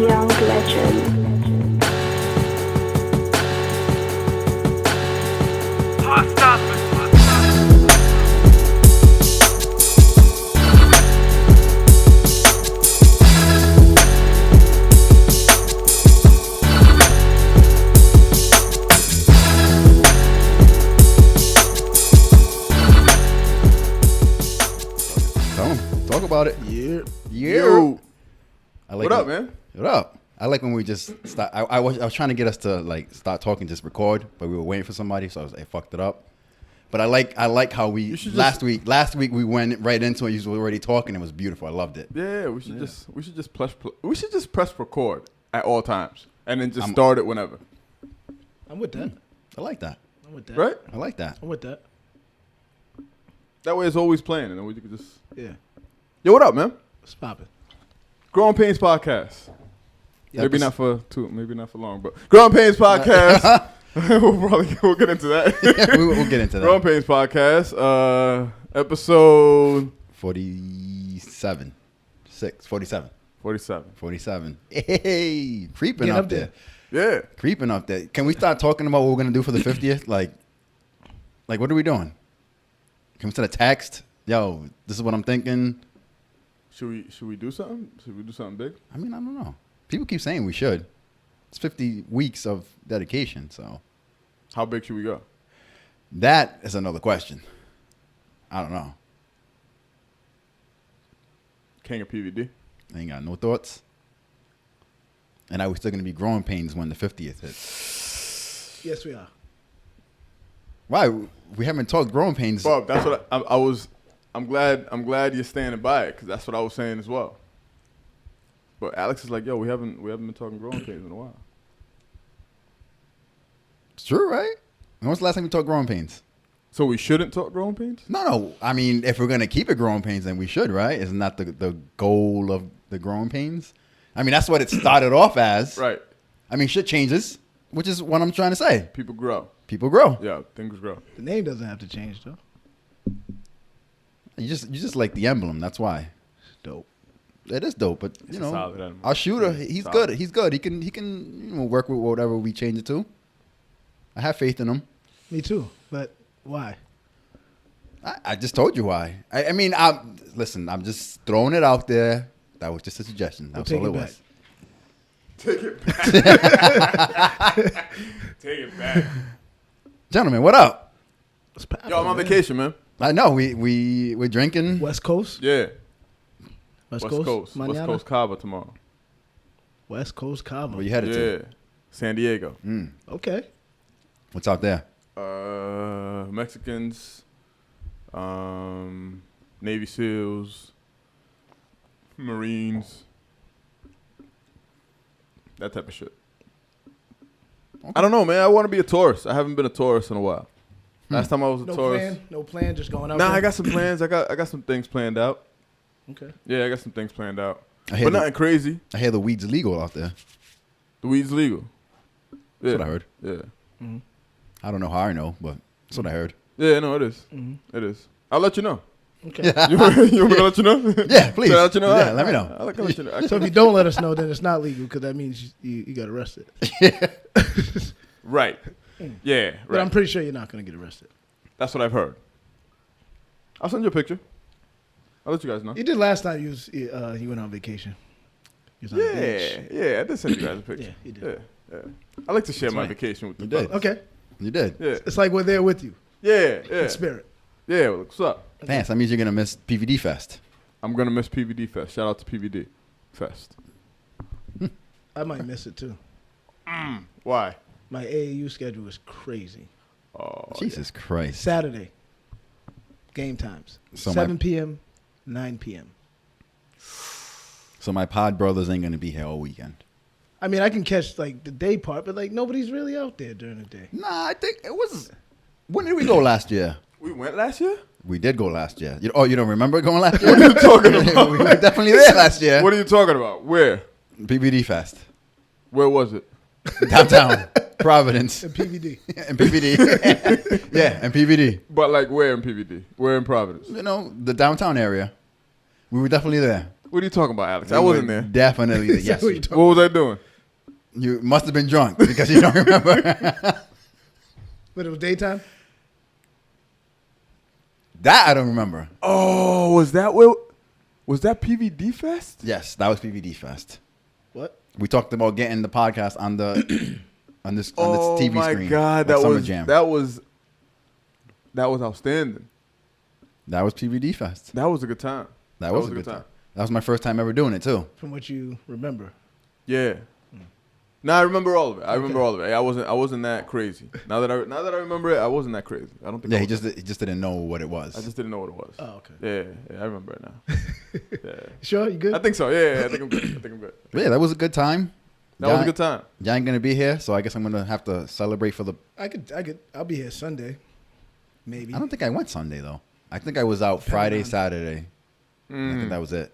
young legend. Talk about it. Yeah. Yo. What up, man? What up? I like when we just start. I was trying to get us to like start talking, just record, but we were waiting for somebody, so I fucked it up. But I like how we last week we went right into it. You were already talking. It was beautiful. I loved it. Yeah, we should just press record at all times and then just start it whenever. I'm with that. I like that. I'm with that. Right? I like that. I'm with that. That way it's always playing, and then we can just. Yeah. Yo, what up, man? What's poppin'? Growing Pains Podcast. Yeah, maybe not for long, but Growing Pains Podcast. we'll get into that. Yeah, we'll get into that. Growing Pains Podcast, episode 47. 47. Hey, creeping Get up up there. Yeah. Creeping up there. Can we start talking about what we're gonna do for the 50th? Like what are we doing? Can we send a text? Yo, this is what I'm thinking. Should we do something? Should we do something big? I mean, I don't know. People keep saying we should. It's 50 weeks of dedication, so. How big should we go? That is another question. I don't know. King of PVD. I ain't got no thoughts. And I was still going to be growing pains when the 50th hits. Yes, we are. Why? We haven't talked growing pains. Bob, that's what I was. I'm glad you're standing by it because that's what I was saying as well. But Alex is like, yo, we haven't been talking growing pains in a while. It's true, right? When was the last time we talked growing pains? So we shouldn't talk growing pains? No. I mean, if we're going to keep it growing pains, then we should, right? Isn't that the goal of the growing pains? I mean, that's what it started off as. Right. I mean, shit changes, which is what I'm trying to say. People grow. People grow. Yeah, things grow. The name doesn't have to change, though. You just like the emblem. That's why. It's dope. It is dope, but It's a solid emblem. our shooter, he's Solid. good. He's good. He can work with whatever we change it to. I have faith in him. Me too. But why? I just told you why. I mean, listen. I'm just throwing it out there. That was just a suggestion. That's all it was. Take it back. Take it back. Gentlemen, what up? What's poppin', Yo, I'm on man? vacation, man. I know we're drinking. West Coast? Yeah. West West Coast Mañana? Cava tomorrow. West Coast Cabo. Where you headed to? Yeah. San Diego. Okay. What's out there? Mexicans, Navy SEALs, Marines, that type of shit. Okay. I don't know, man. I want to be a tourist. I haven't been a tourist in a while. Last time I was a tourist. No plan, just going out Nah, there? I got some plans. I got some things planned out. Okay. Yeah, I got some things planned out. I But nothing crazy. I hear the weed's legal out there. The weed's legal. Yeah. That's what I heard. Yeah. Mm-hmm. I don't know how I know, but that's what I heard. Yeah, no, it is. Mm-hmm. It is. I'll let you know. Okay. You want me to let you know? Yeah, please. Should I let you know? Yeah, All let me right. know. I'll let you know. So if you don't let us know, then it's not legal because that means you got arrested. Right. Yeah, right. But I'm pretty sure you're not going to get arrested. That's what I've heard. I'll send you a picture. I'll let you guys know. You did last time you went on vacation. You was on the beach. Yeah, I did send you guys a picture. Yeah, you did. Yeah. I like to share That's my right. vacation with you. You did. fellas. Okay. You did. Yeah. It's like we're there with you Yeah. in spirit. Yeah, well, what's up? Thanks. That means you're gonna miss PVD Fest. I'm going to miss PVD Fest. Shout out to PVD Fest. I might miss it too. Why? My AAU schedule is crazy. Oh, Jesus Christ. Saturday, game times. So 7 p.m., 9 p.m. So my pod brothers ain't gonna be here all weekend. I mean, I can catch like the day part, but like nobody's really out there during the day. Nah, I think it was. When did we go last year? We went last year? We did go last year. You don't remember going last year? What are you talking about? We were definitely there last year. What are you talking about? Where? PVD Fest. Where was it? Downtown. Providence. And PVD. And PVD. Yeah, and PVD. But like where in PVD? Where in Providence? You know, the downtown area. We were definitely there. What are you talking about, Alex? I wasn't there. Definitely. Yes. What you talking What was I doing? You must have been drunk because you don't remember. But it was daytime? That I don't remember. Oh, was that PVD Fest? Yes, that was PVD Fest. What? We talked about getting the podcast on the on this Oh TV my screen. God, like that Summer was Jam. that was outstanding. That was PVD Fest. That was a good time. That was a good time. That was my first time ever doing it too. From what you remember. Yeah. No, I remember all of it. I remember all of it. I wasn't that crazy. Now that I remember it, I wasn't that crazy. I don't think. Yeah, I he was just didn't know what it was. I just didn't know what it was. Oh, okay. Yeah, I remember it now. Yeah. Sure, you good? I think so. Yeah, I think I'm good. Yeah, that was a good time. That was a good time. Y'all ain't gonna be here, so I guess I'm gonna have to celebrate for the. I'll be here Sunday. Maybe. I don't think I went Sunday though. I think I was out Friday, on. Saturday. I think that was it.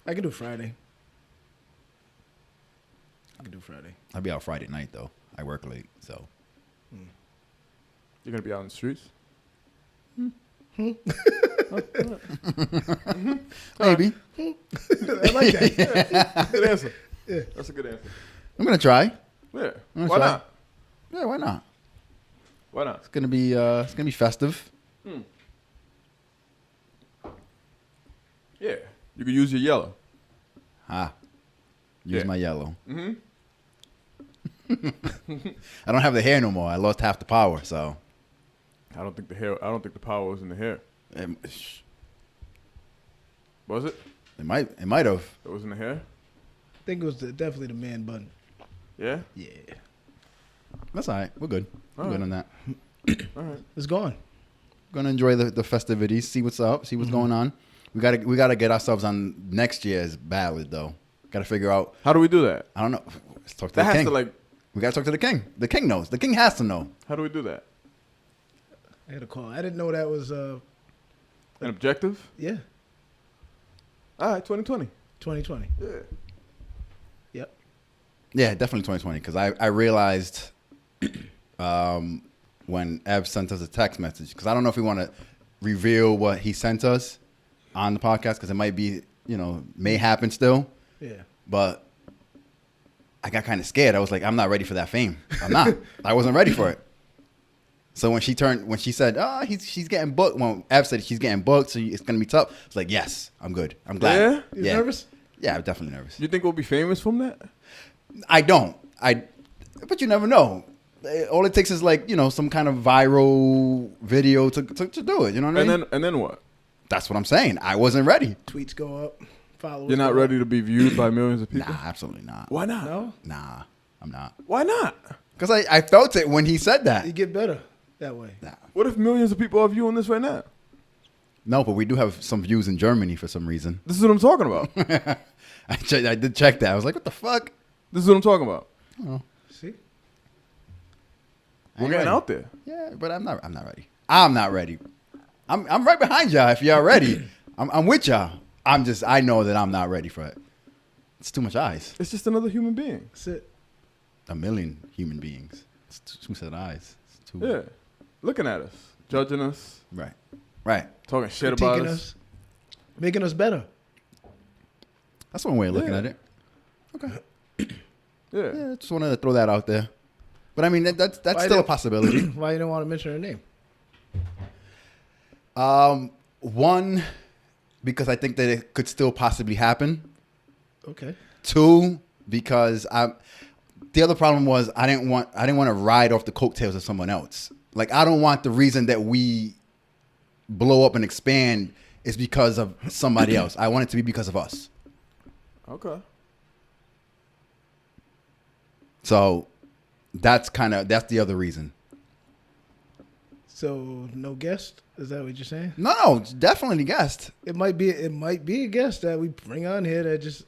I can do Friday. I'll be out Friday night though. I work late, so. You're gonna be out in the streets. Maybe. I like that. Good answer. Yeah. That's a good answer. I'm gonna try. Yeah. I'm gonna Why try. not? Yeah, why not? Why not? It's gonna be festive. Yeah. You could use your yellow. Use Yeah. my yellow. Mm-hmm. I don't have the hair no more. I lost half the power, so. I don't think the power was in the hair. It Was it? might have. It was in the hair? I think it was definitely the man bun. Yeah? Yeah. That's all right. We're good. We're All good right. on that. All right. It's gone. Gonna enjoy the festivities. See what's up. See what's going on. We gotta get ourselves on next year's ballot though. Gotta figure out. How do we do that? I don't know. Let's talk to That the has king. to like We gotta talk to the king. The king knows. The king has to know. how do we do that? I had a call. I didn't know that was An objective? yeah, All right, 2020. 2020. Yeah. Yep. Yeah, definitely 2020. Because I realized when Ev sent us a text message. Because I don't know if we want to reveal what he sent us on the podcast. Because it might be, may happen still. Yeah. But I got kind of scared. I was like, I'm not ready for that fame. I'm not. I wasn't ready for it. So when she said, she's getting booked. When Ev said she's getting booked, so it's gonna be tough. It's like, yes, I'm good. I'm glad. Yeah? You nervous? Yeah, I'm definitely nervous. You think we'll be famous from that? I don't. But you never know. All it takes is some kind of viral video to do it. You know what I mean? And then what? That's what I'm saying. I wasn't ready. Tweets go up. Followers. You're not go ready to be viewed by millions of people? Nah, absolutely not. Why not? No. Nah, I'm not. Why not? Because I felt it when he said that. You get better that way. Nah. What if millions of people are viewing this right now? No, but we do have some views in Germany for some reason. This is what I'm talking about. I did check that. I was like, what the fuck? This is what I'm talking about. See? We're ain't getting ready. out there. Yeah, but I'm not ready. I'm not ready. I'm right behind y'all if y'all ready. I'm with y'all. I know that I'm not ready for it. It's too much eyes. It's just another human being. That's it. 1 million human beings. It's two set of eyes. It's too. Yeah. Looking at us, judging us, Right. talking shit about Critiquing us. making us better. That's one way of looking Yeah. at it. Okay. Yeah. Yeah, just wanted to throw that out there. But I mean, that's Why still a didn't- possibility. Why you didn't want to mention her name? One, because I think that it could still possibly happen. Okay. 2, because the other problem was I didn't want to ride off the coattails of someone else. Like, I don't want the reason that we blow up and expand is because of somebody else. I want it to be because of us. Okay. So that's the other reason. So no guest? Is that what you're saying? No, it's definitely guest. It might be a guest that we bring on here that just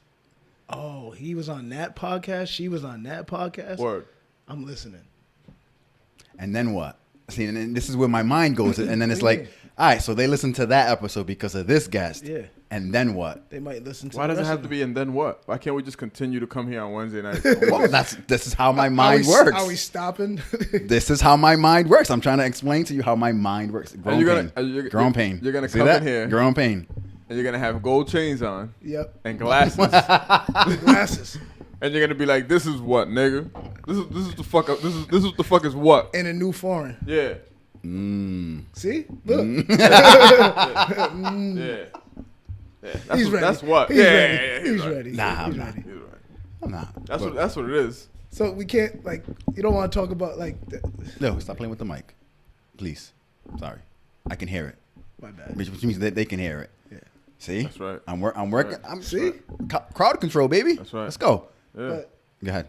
he was on that podcast, she was on that podcast. Word. I'm listening. And then what? See, and then this is where my mind goes. And then it's like, all right, so they listened to that episode because of this guest. Yeah. And then what? They might listen to Why the does it rest have of to them. be and then what? Why can't we just continue to come here on Wednesday nights? Well, this is how my mind works. Are we stopping? This is how my mind works. I'm trying to explain to you how my mind works. Are you Growing gonna- pain. Growing pain. you're gonna See come that? in here. Growing pain. and you're gonna have gold chains on Yep. and glasses, Glasses. and you're gonna be like, "This is what, nigga? This is the fuck up. This is the fuck is what?" In a new foreign. Yeah, See? Look. yeah. That's He's what, ready. That's what. He's yeah, ready. yeah, yeah, He's right. ready. Nah, He's I'm not. ready. He's right. Nah. That's what it is. So we can't, like, you don't want to talk about, like, No, stop playing with the mic, please. Sorry, I can hear it, my bad. which means that they can hear it. Yeah. See, That's right. I'm working. Right. I'm See? crowd control, baby. That's right. Let's go. Yeah. But Go ahead.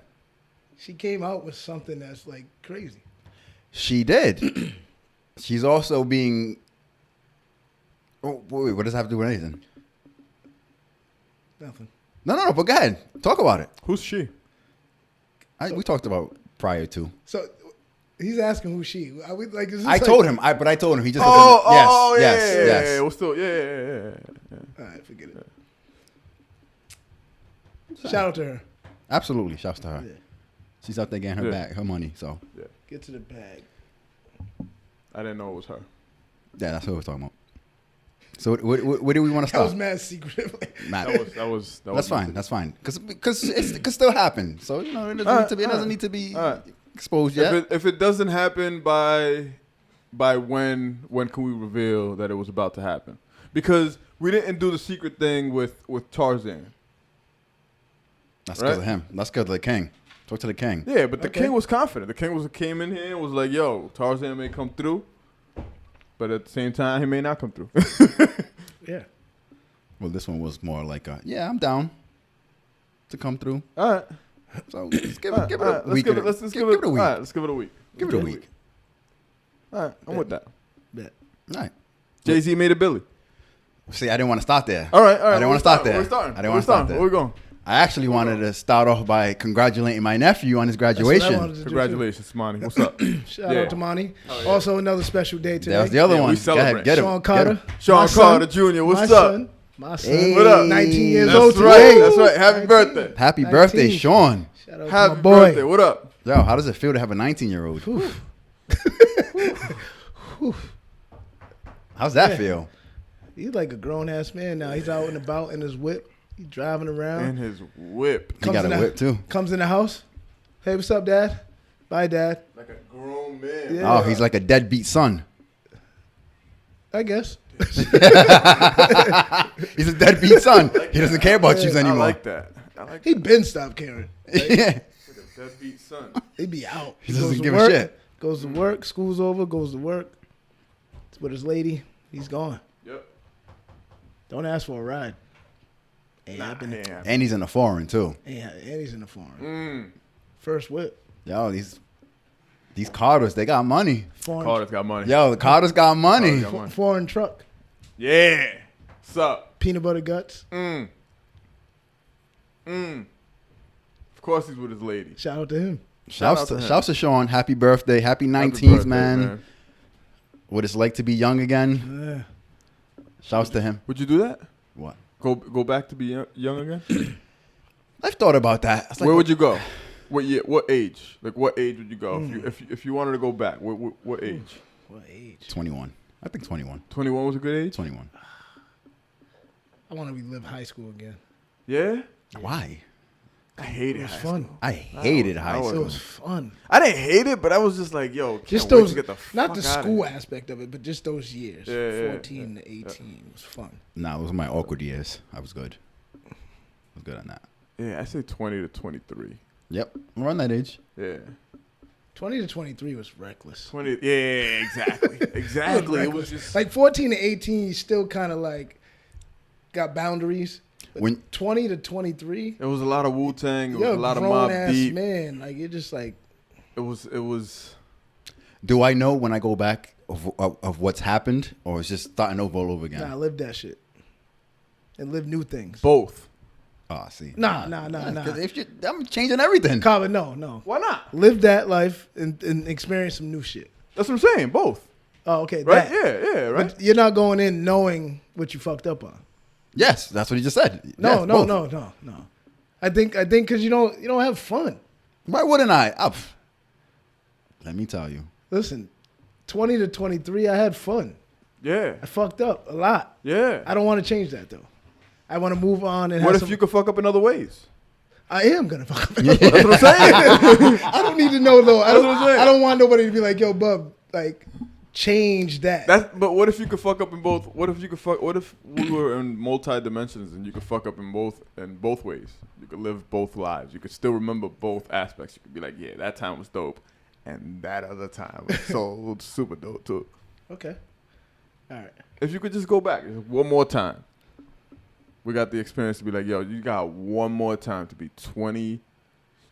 she came out with something that's, like, crazy. She did. She's also being. Oh, wait, what does that have to do with anything? Nothing. No. But go ahead, talk about it. Who's she? We talked about prior to. So he's asking who she. Are we, like, is this I like, told him. But I told him he just. Oh, yeah, yes, yeah, yes. yeah. Well, still, yeah. All right, forget it. Shout out to her. Absolutely, shouts to her. Yeah. She's out there getting her Yeah. back, her money. So Get to the bag. I didn't know it was her. yeah, that's what we're talking about. So what do we want to That was stop? mad secretive. Matt, That was. that's fine. That's fine. Because it could still happen. So you know it doesn't need to be exposed yet. If it doesn't happen by when can we reveal that it was about to happen? Because we didn't do the secret thing with Tarzan. That's right? because of him. That's because of the king. Talk to the king. Yeah, but the Okay. king was confident. The king came in here and was like, "Yo, Tarzan may come through, but at the same time, he may not come through." Yeah. Well, this one was more like, I'm down to come through. All right, So let's give all it right, a week. Let's give it a week. All right, let's give it a week. Give it a week. All right, I'm with that. Bet. All right. Jay-Z made a Billy. See, I didn't want to start there. All right. I didn't want to start there. We're starting. I didn't want to start there. Where we going? I actually wanted to start off by congratulating my nephew on his That's what I graduation. wanted to do, too. Congratulations, Monty. What's up? Shout Yeah. out to Monty. Oh, yeah. Also, another special day today. That was the other Yeah, we one. Go celebrate. ahead, get him. Sean Get Carter. him. Sean My son. Carter Jr. What's My up? son. My son. Hey. What up? 19 years That's old right. today. That's right. Happy 19. birthday. Happy 19. birthday, Sean. Shout out Happy to my boy. birthday. What up? Yo, how does it feel to have a 19-year-old? How's that Yeah. feel? He's like a grown ass man now. He's out and about in his whip. He's driving around. And his whip. He got a whip, too. Comes in the house. Hey, what's up, Dad? Bye, Dad. Like a grown man. Yeah. Oh, he's like a deadbeat son. I guess. He's a deadbeat son. He doesn't care about you I anymore. like that. I like He been stopped caring. yeah. that. Like a deadbeat son. He be out. He goes doesn't to give a work, shit. Goes to work. School's over. Goes to work. It's with his lady. He's gone. Yep. Don't ask for a ride. Ain't happening. Yeah. And he's in a foreign, too. And he's in the foreign. First whip. Yo, these Carters, they got money. Foreign, Carter's got money. Yo, the Carters got money. Carter's got money. foreign truck. Yeah. What's up? Peanut butter guts. Of course he's with his lady. Shout out to him. Shouts out to him. to Sean. Happy birthday. Happy 19th, Happy birthday, man. What it's like to be young again. Yeah. Shouts to him. Would you do that? What? Go back to be young again? I've thought about that. I was like, Where would you go? What year? What age? Like what age would you go if you wanted to go back? What age? What age? 21. I think 21. 21 was a good age. 21. I want to relive high school again. Yeah. Why? I hated It was high fun. school. I hated high I It school. was fun. I didn't hate it, but I was just like, yo, can't Just wait those, to get the not the fuck outta school here. aspect of it, but just those years. Yeah, 14 to 18 was fun. Nah, those were my awkward years. I was good. I was good on that. Yeah, I say 20 to 23. Yep. I'm around that age. Yeah. 20 to 23 was reckless. 20. Yeah, exactly. Exactly. It was just Like 14 to 18, you still kind of like got boundaries. But When- 20 to 23, It was a lot of Wu Tang. It was you're a lot of grown Mob ass Deep. man. Like you're just like, It was. Do I know when I go back of what's happened, or it's just starting over all over again? nah, live that shit and live new things. Both. Oh, see. Nah. 'Cause if I'm changing everything. Colin, no. Why not? Live that life and experience some new shit. That's what I'm saying. Both. Oh, okay. Right? That. Yeah, right? But you're not going in knowing what you fucked up on. Yes, that's what he just said. No, Yes, no. both. I think because you don't have fun. Why wouldn't I? Let me tell you. Listen, 20 to 23, I had fun. Yeah. I fucked up a lot. Yeah. I don't want to change that though. I want to move on and What have if you could fuck up in other ways? I am gonna fuck up. That's what I'm saying. I don't need to know though. That's what I'm saying. I don't want nobody to be like, yo, bub, like change that. But what if you could fuck up in both? What if we were in multi dimensions and you could fuck up in both ways? You could live both lives. You could still remember both aspects. You could be like, yeah, that time was dope, and that other time was so super dope too. Okay. All right. If you could just go back one more time, we got the experience to be like, yo, you got one more time to be 20.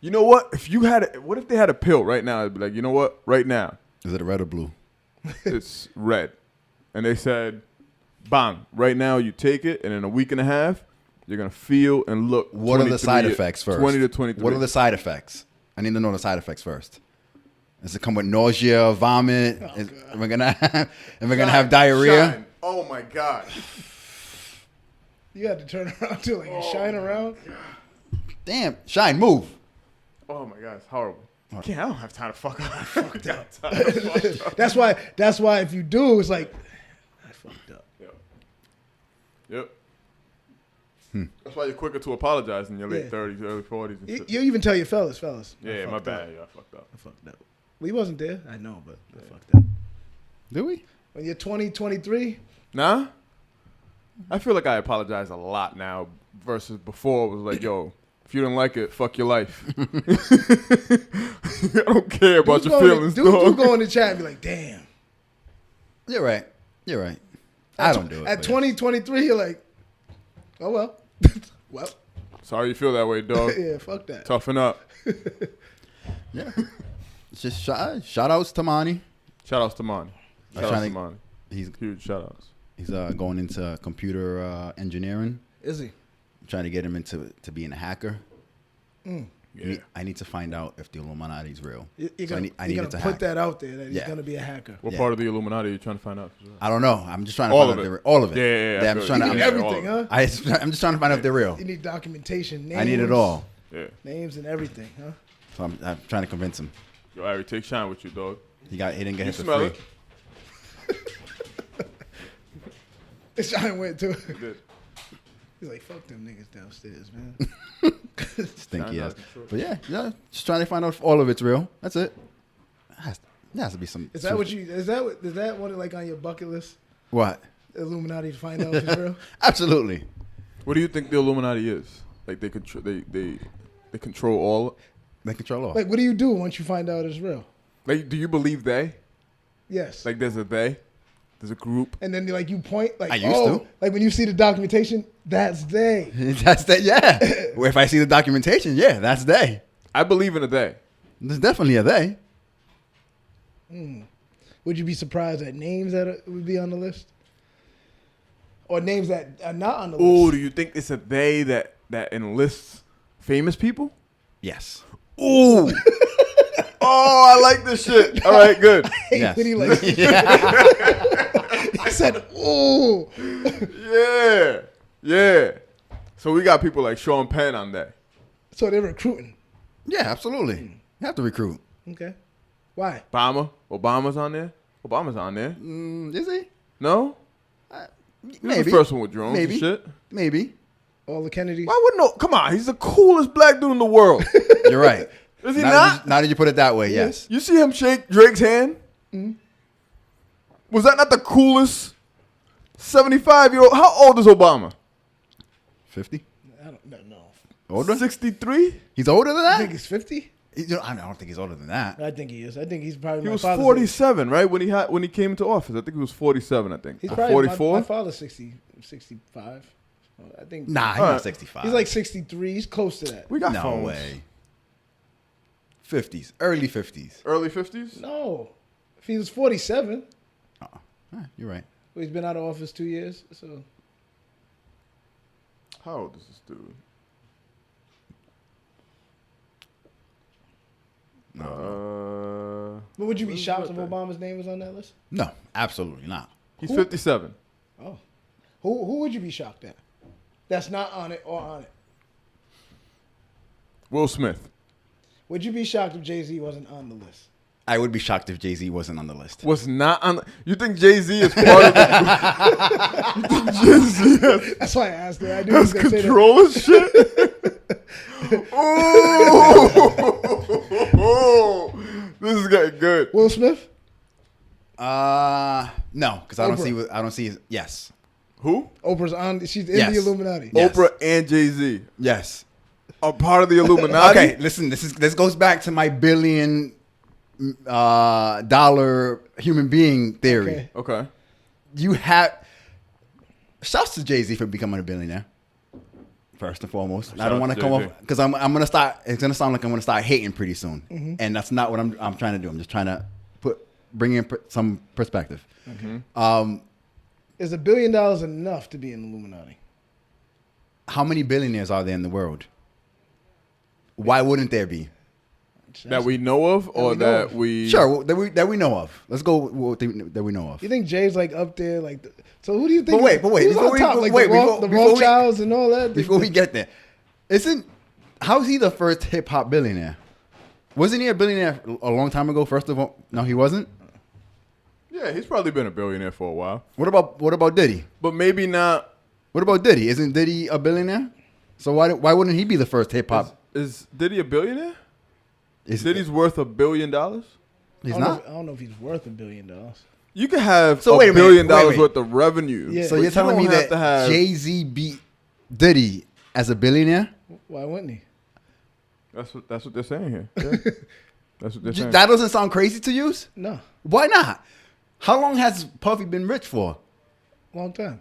You know what? What if they had a pill right now? It'd be like, you know what? Right now, Is it red or blue? it's red. And they said, bang, right now you take it, and in a week and a half, you're going to feel and look. What are the side effects first? 20 to 23. What are the side effects? I need to know the side effects first. Does it come with nausea, vomit? Am I gonna have diarrhea? Shine. Oh my God. You had to turn around too, like you shine around. Damn, Shine, move. Oh my God, it's horrible. Yeah, I don't have time to fuck up. Fucked up. That's why if you do, it's like I fucked up. Yep. That's why you're quicker to apologize in your late 30s, early 40s and shit. You even tell your fellas. Yeah, my bad. Up. Yeah, I fucked up. I fucked up. Well, he wasn't there. I know, but I fucked up. Do we? When you're 20, 23, Nah? I feel like I apologize a lot now versus before it was like, yo, if you didn't like it, fuck your life. I don't care about your feelings, dude dog. go in the chat and be like, damn. You're right. I don't do it. At but 20, 23, you're like, oh, well. Well. Sorry you feel that way, dog. Yeah, fuck that. Toughen up. Yeah. It's just shout outs to Monty. Shout outs to Monty. Shout outs to Monty. He's Huge shout outs. He's going into computer engineering. Is he? I'm trying to get him into being a hacker. Yeah. I need to find out if the Illuminati is real. You're So going I need to it to put hack. that out there that he's Yeah. going to be a hacker. What Yeah. part of the Illuminati are you trying to find out? I don't know. I'm just trying to All find of out it. all of it. Yeah. I'm just trying to. You need Yeah, everything, all of huh? I'm just trying to find out if they're real. You need documentation, names. I need it all. Yeah. Names and everything, huh? So I'm trying to convince him. Yo, Ari, take Shine with you, dog. He didn't get You hit for smell free. it? This giant went too. You did. He's like, fuck them niggas downstairs, man. Stinky Shine ass. out control. But yeah, just trying to find out if all of it's real. That's it. There has to be some. Is that what like on your bucket list? What? Illuminati to find out if it's real? Absolutely. What do you think the Illuminati is? Like they control all. They control all. Like, what do you do once you find out it's real? Like, do you believe they? Yes. Like, there's a they, there's a group. And then like you point like, I used to. like when you see the documentation, that's they. That's that. Yeah. Well, if I see the documentation, yeah, that's they. I believe in a they. There's definitely a they. Would you be surprised at names that would be on the list? Or names that are not on the Ooh, list? do you think it's a they that enlists famous people? Yes. Ooh. Oh, I like this shit. All right, good. Yes. When he like, I said, ooh. Yeah. So we got people like Sean Penn on that. So they're recruiting. Yeah, absolutely. You have to recruit. Okay. Why? Obama's on there. Obama's on there. Is he? No? He was Maybe. the first one with drones Maybe. and shit. Maybe. All the Kennedys? Why wouldn't no? Come on, he's the coolest black dude in the world. You're right. Is he now not? Now that you put it that way, yes. You see him shake Drake's hand? Was that not the coolest 75-year-old? How old is Obama? 50? I don't know. Older? 63? He's older than I that? think he's 50. I don't think he's older than that. I think he is. I think he's probably He my was father's 47, right? When he came into office. I think he was 47, I think. He's Or probably 44? my father's 65. I think. Nah, he's All not right. 65. He's like 63. He's close to that. We got no phones. way. 50s. Early 50s. Early 50s? No. If he was 47, You're right. well, he's been out of office 2 years. So How old is this dude? but would you be When's shocked if birthday? Obama's name was on that list? No, absolutely not. He's 57. Oh. Who would you be shocked at? That's not on it or on it. Will Smith. Would you be shocked if Jay-Z wasn't on the list? I would be shocked if Jay-Z wasn't on the list. Was not on. You think Jay-Z is part of the? You think Jay-Z has, That's why I asked her. I knew he was has gonna say that. control of shit? Oh, this is getting good. Will Smith? No, because I don't Oprah. see. Yes. Who? Oprah's on. She's in Yes. the Illuminati. Yes. Oprah and Jay-Z Yes. are part of the Illuminati. Okay, listen. This goes back to my $billion dollar human being theory. Okay. Okay. You have shouts to Jay-Z for becoming a billionaire. First and foremost, I don't Shout want out to to come Jay-Z. off because I'm gonna start. It's gonna sound like I'm gonna start hating pretty soon, and that's not what I'm trying to do. I'm just trying to bring in some perspective. Is $1 billion enough to be in the Illuminati? How many billionaires are there in the world? Why wouldn't there be? That we know of, or we know that of. we Sure, that we know of. Let's go with that we know of. You think Jay's like up there? Like, so who do you think? But wait, who's before on we- top? Like wait, the before- before we- Rothschilds and all that. Before we get there, how's he the first hip hop billionaire? Wasn't he a billionaire a long time ago? First of all, no, he wasn't. Yeah, he's probably been a billionaire for a while, What about Diddy? but maybe not. What about Diddy? Isn't Diddy a billionaire? So why wouldn't he be the first hip hop? Is Diddy a billionaire? Is Diddy's worth $1 billion? He's I not. don't know if he's worth $1 billion. You can have So $1 wait a minute, billion wait. worth of revenue. Yeah. So but you're telling you me don't have that to have- Jay-Z beat Diddy as a billionaire? Why wouldn't he? That's what they're saying here. Yeah. That's what they're saying. That doesn't sound crazy to you? No, Why not? How long has Puffy been rich for? long time.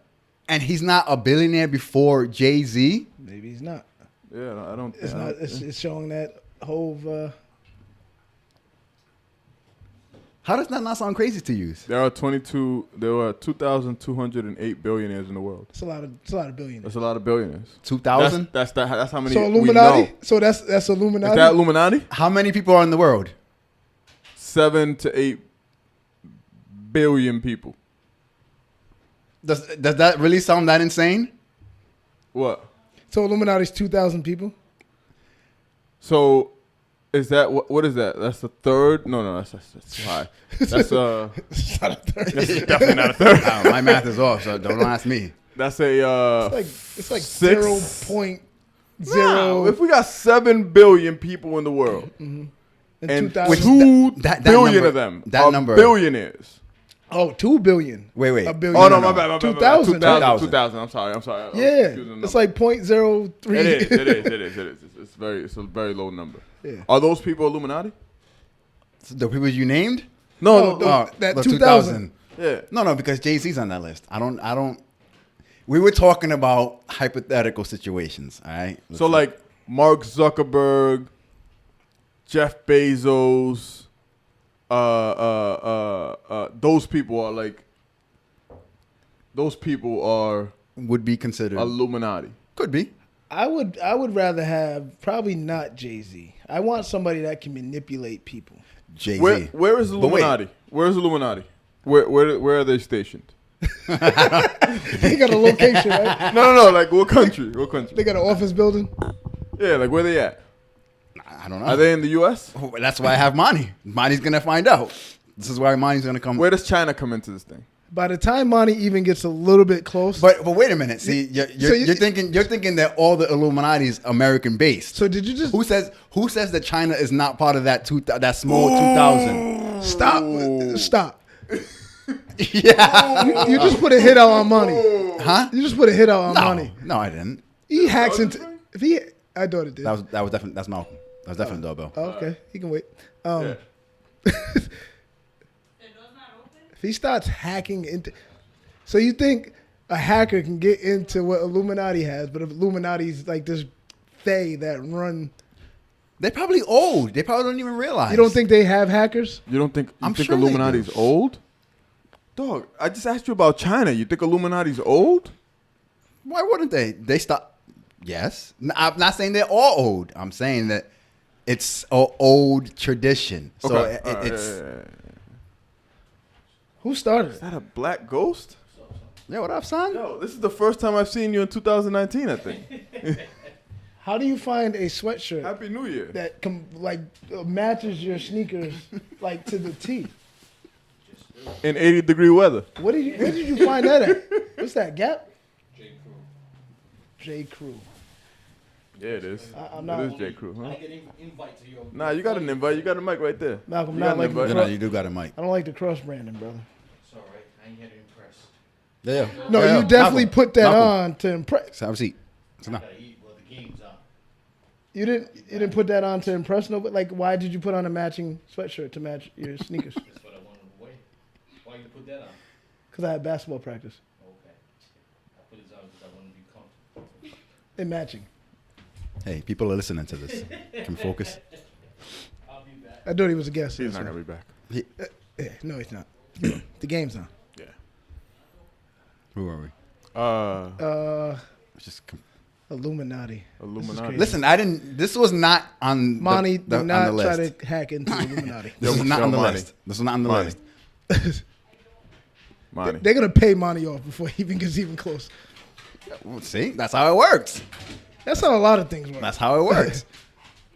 And he's not a billionaire before Jay-Z? Maybe he's not. Yeah, no, I don't. It's I not. don't- It's showing that whole. How does that not sound crazy to you? There are 2,208 billionaires in the world. It's a lot of billions. That's a lot of billionaires. 2,000? That's how many. So we Illuminati. know. So that's Is Illuminati. that Illuminati? How many people are in the world? 7 to 8 billion people. Does that really sound that insane? What? So Illuminati's 2,000 people. So, is that what is that? That's the third? No, that's too high. That's It's not a third. that's definitely not a third. Oh, my math is off, so don't ask me. That's a It's like Six. 0.0. No, if we got 7 billion people in the world, And and 2,000. 2 that billion number- of them that are number- billionaires. Oh, 2 billion. Wait. A billion. Oh no, my bad. 2,000. 2,000. I'm sorry. Yeah, it's like 0.03. It is. It's a very low number. Yeah. Are those people Illuminati? The people you named? No, Oh, that the 2,000. Yeah. No, because Jay-Z's on that list. I don't. We were talking about hypothetical situations, all right? So like Mark Zuckerberg, Jeff Bezos, those people are would be considered. Illuminati. Could be. I would rather have probably not Jay-Z. I want somebody that can manipulate people. Jay-Z. Where is But wait. Illuminati? Where is Illuminati? Where are they stationed? They got a location, right? No. Like what country? What country? They got an office building. Yeah, like where they at? I don't know. Are they in the U.S.? Oh, that's why I have Monty. Monty's going to find out. This is why Monty's going to come. Where does China come into this thing? By the time Monty even gets a little bit close. But wait a minute. See, you're you- thinking that all the Illuminati's American based. So did you just Who says that China is not part of that that small 2,000? stop? Yeah. You just put a hit out on Monty. Huh? You just put a hit out on Monty. No, I didn't. He hacks into. If he, I thought it did. That was definitely that's Malcolm. That was definitely doorbell. Oh, okay, he can wait. Yeah. If he starts hacking into, so you think a hacker can get into what Illuminati has, but if Illuminati's like this fae that run, They're probably old. They probably don't even realize. you don't think they have hackers? You don't think I'm think sure they Illuminati's do. old? Dog, I just asked you about China. You think Illuminati's old? Why wouldn't they? They stop. Yes. I'm not saying they're all old. I'm saying that it's an old tradition. So Okay. it, it's yeah. Who started Is it? that a black ghost? yeah. What up, son? Yo, this is the first time I've seen you in 2019, I think. How do you find a sweatshirt Happy New Year. that matches your sneakers like to the T? In 80-degree weather. Where did you find that at? What's that, Gap? J. Crew. Yeah, it is. I'm not. It is J. Crew, huh? I get an invite to your. Nah, you got an invite. You got a mic right there. Malcolm, You not got an like invite. No, you do got a mic. I don't like the cross branding, brother. It's all right. I ain't here to impress. Yeah. No, Yeah, you definitely Malcolm. put that Malcolm. on to impress. Have a seat. So I now. gotta eat while the game's on. You didn't put that on to impress nobody. Like, why did you put on a matching sweatshirt to match your sneakers? That's what I wanted to wear. Why you put that on? Because I had basketball practice. Okay. I put it on because I want to be comfortable. In matching. Hey, people are listening to this. Can we focus? I'll be back. I thought he was a guest. He's that's not why. going to be back. Yeah, no, he's not. The game's on. Yeah. Who are we? It's just Illuminati. Illuminati. crazy. listen. I didn't. This was not on Monty, the do not on the try list. to hack into Illuminati. This is not Yo, on the Monty. list. This is not on the Monty. list. Money. They're gonna pay Monty off before he even gets even close. Well, see, that's how it works. That's how a lot of things work. That's how it works.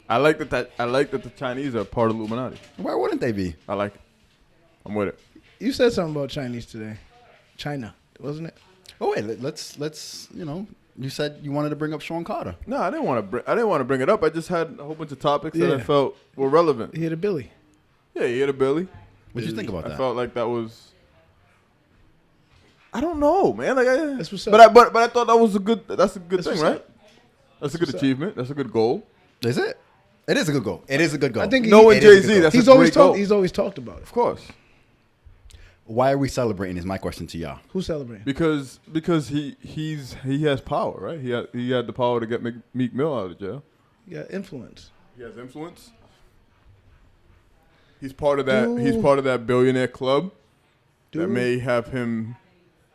I like that the Chinese are part of Illuminati. Why wouldn't they be? I like it. I'm with it. You said something about Chinese today. China, wasn't it? Oh wait, let's you said you wanted to bring up Sean Carter. No, I didn't want to bring it up. I just had a whole bunch of topics that I Yeah. felt were relevant. He hit a Billy. Yeah, he hit a Billy. What'd you think about I that? felt like that was. I don't know, man. Like, That's what's up. but I thought that was a good. That's a good That's thing, what's right? up. That's a good what's up. achievement. That's a good goal. Is it? It is a good goal. It is a good goal. I think No, and It is a Jay good Z. goal. That's he's a always great goal. He's always talked about it. Of course, Why are we celebrating? Is my question to y'all. Who's celebrating? because he has power, right? He had the power to get Meek Mill out of jail. Yeah, influence. He has influence. He's part of that. He's Dude. part of that billionaire club that Dude. may have him.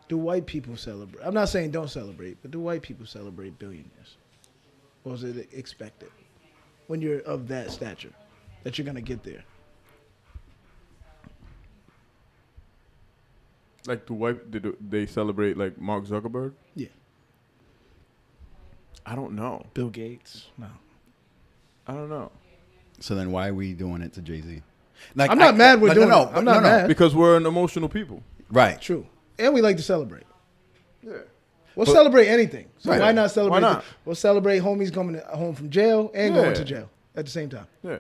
Do white people celebrate? I'm not saying don't celebrate, but do white people celebrate billionaires? Or is it expected when you're of that stature that you're gonna get there? Like did they celebrate like Mark Zuckerberg? Yeah. I don't know. Bill Gates. No. I don't know. So then why are we doing it to Jay-Z? Like, I'm not mad we're doing it. I'm not mad. Because we're an emotional people. Right. True. And we like to celebrate. Yeah. We'll celebrate anything. So Right. why not celebrate? Why not? We'll celebrate homies coming home from jail and Yeah. going to jail at the same time. Yeah.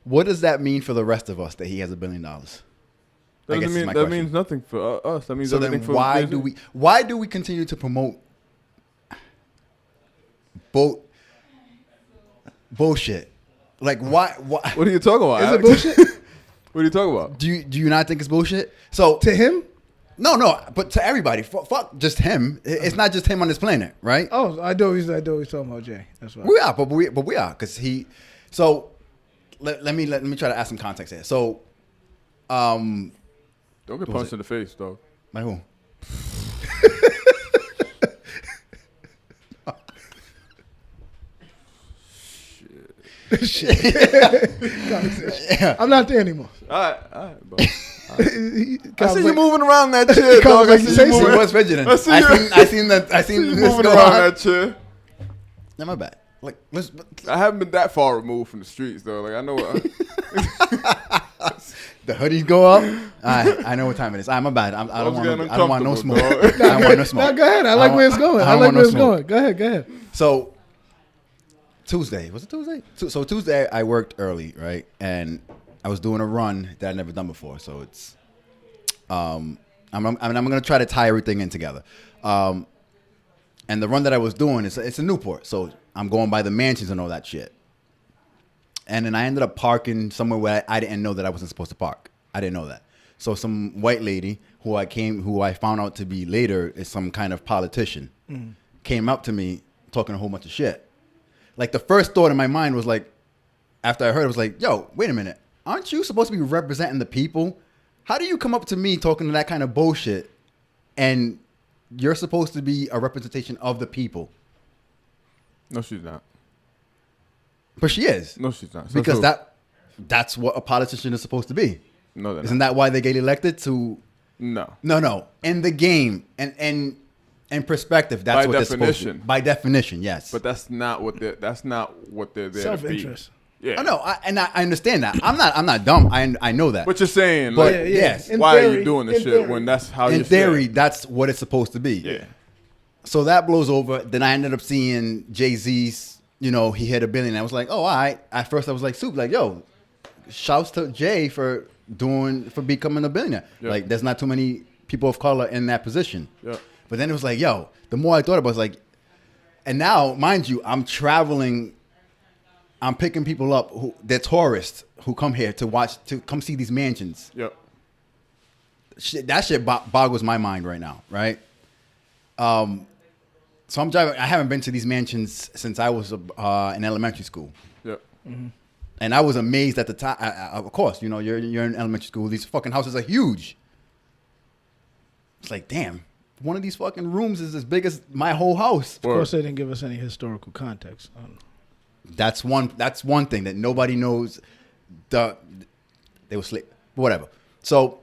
What does that mean for the rest of us that he has $1 billion? I guess is my That question. means nothing for us. That means So everything then for why Jay-Z. do we continue to promote bullshit? Like why What are you talking about? Is it Alex? bullshit What are you talking about? do you not think it's bullshit? So to him? no, but to everybody, fuck just him. It's not just him on this planet, right? Oh, I know he's talking about Jay. That's why. We are, but we are because he. So let me try to add some context here. So, Don't get was punched it? in the face, dog. by who? Yeah. I'm not there anymore. All right, bro. I I see you moving around that chair, Comes dog. like I you see say you He so. moving. was fidgeting. I see I you. seen I see you this moving go around on. that chair. No, my bad. Like, let's. I haven't been that far removed from the streets, though. Like I know. The hoodies go up. I know what time it is. My bad. I don't was getting want. I don't want no smoke. uncomfortable, dog. I don't want no smoke. No, go ahead. I like where it's going. I don't like want where no it's smoke. going. Go ahead. So Tuesday, was it Tuesday? So Tuesday I worked early, right? And I was doing a run that I'd never done before. So it's I'm gonna try to tie everything in together. And the run that I was doing it's in Newport, so I'm going by the mansions and all that shit. And then I ended up parking somewhere where I didn't know that I wasn't supposed to park. I didn't know that. So some white lady who I found out to be later is some kind of politician, came up to me talking a whole bunch of shit. Like the first thought in my mind was like, after I heard it, was like, yo, wait a minute. Aren't you supposed to be representing the people? How do you come up to me talking to that kind of bullshit and you're supposed to be a representation of the people? No, she's not. But she is. No, she's not. So Because true. that's what a politician is supposed to be. No, they're Isn't not. that why they get elected to? No. No. In the game. And In perspective, that's By what they're supposed to. definition. By definition, yes. But that's not what they're there to be. Self-interest. Yeah. I know, I understand that. I'm not dumb. I know that. But you're saying, But like, yes, In why are theory- you doing this in shit theory. when that's how in you theory, that's what it's supposed to be. Yeah. So that blows over. Then I ended up seeing Jay-Z's. You know, he hit $1 billion. I was like, oh, all right. At first, I was like, soup, like, yo, shouts to Jay for becoming a billionaire. Yeah. Like, there's not too many people of color in that position. Yeah. But then it was like, yo, the more I thought about it, I was like, and now, mind you, I'm traveling. I'm picking people up they're tourists who come here to come see these mansions. Yep. That shit boggles my mind right now, right? So I'm driving. I haven't been to these mansions since I was in elementary school, Yep. and I was amazed at the time. Of course, you know, you're in elementary school. These fucking houses are huge. It's like, damn, one of these fucking rooms is as big as my whole house. Of course, they didn't give us any historical context. That's one thing that nobody knows. They were slave, whatever. So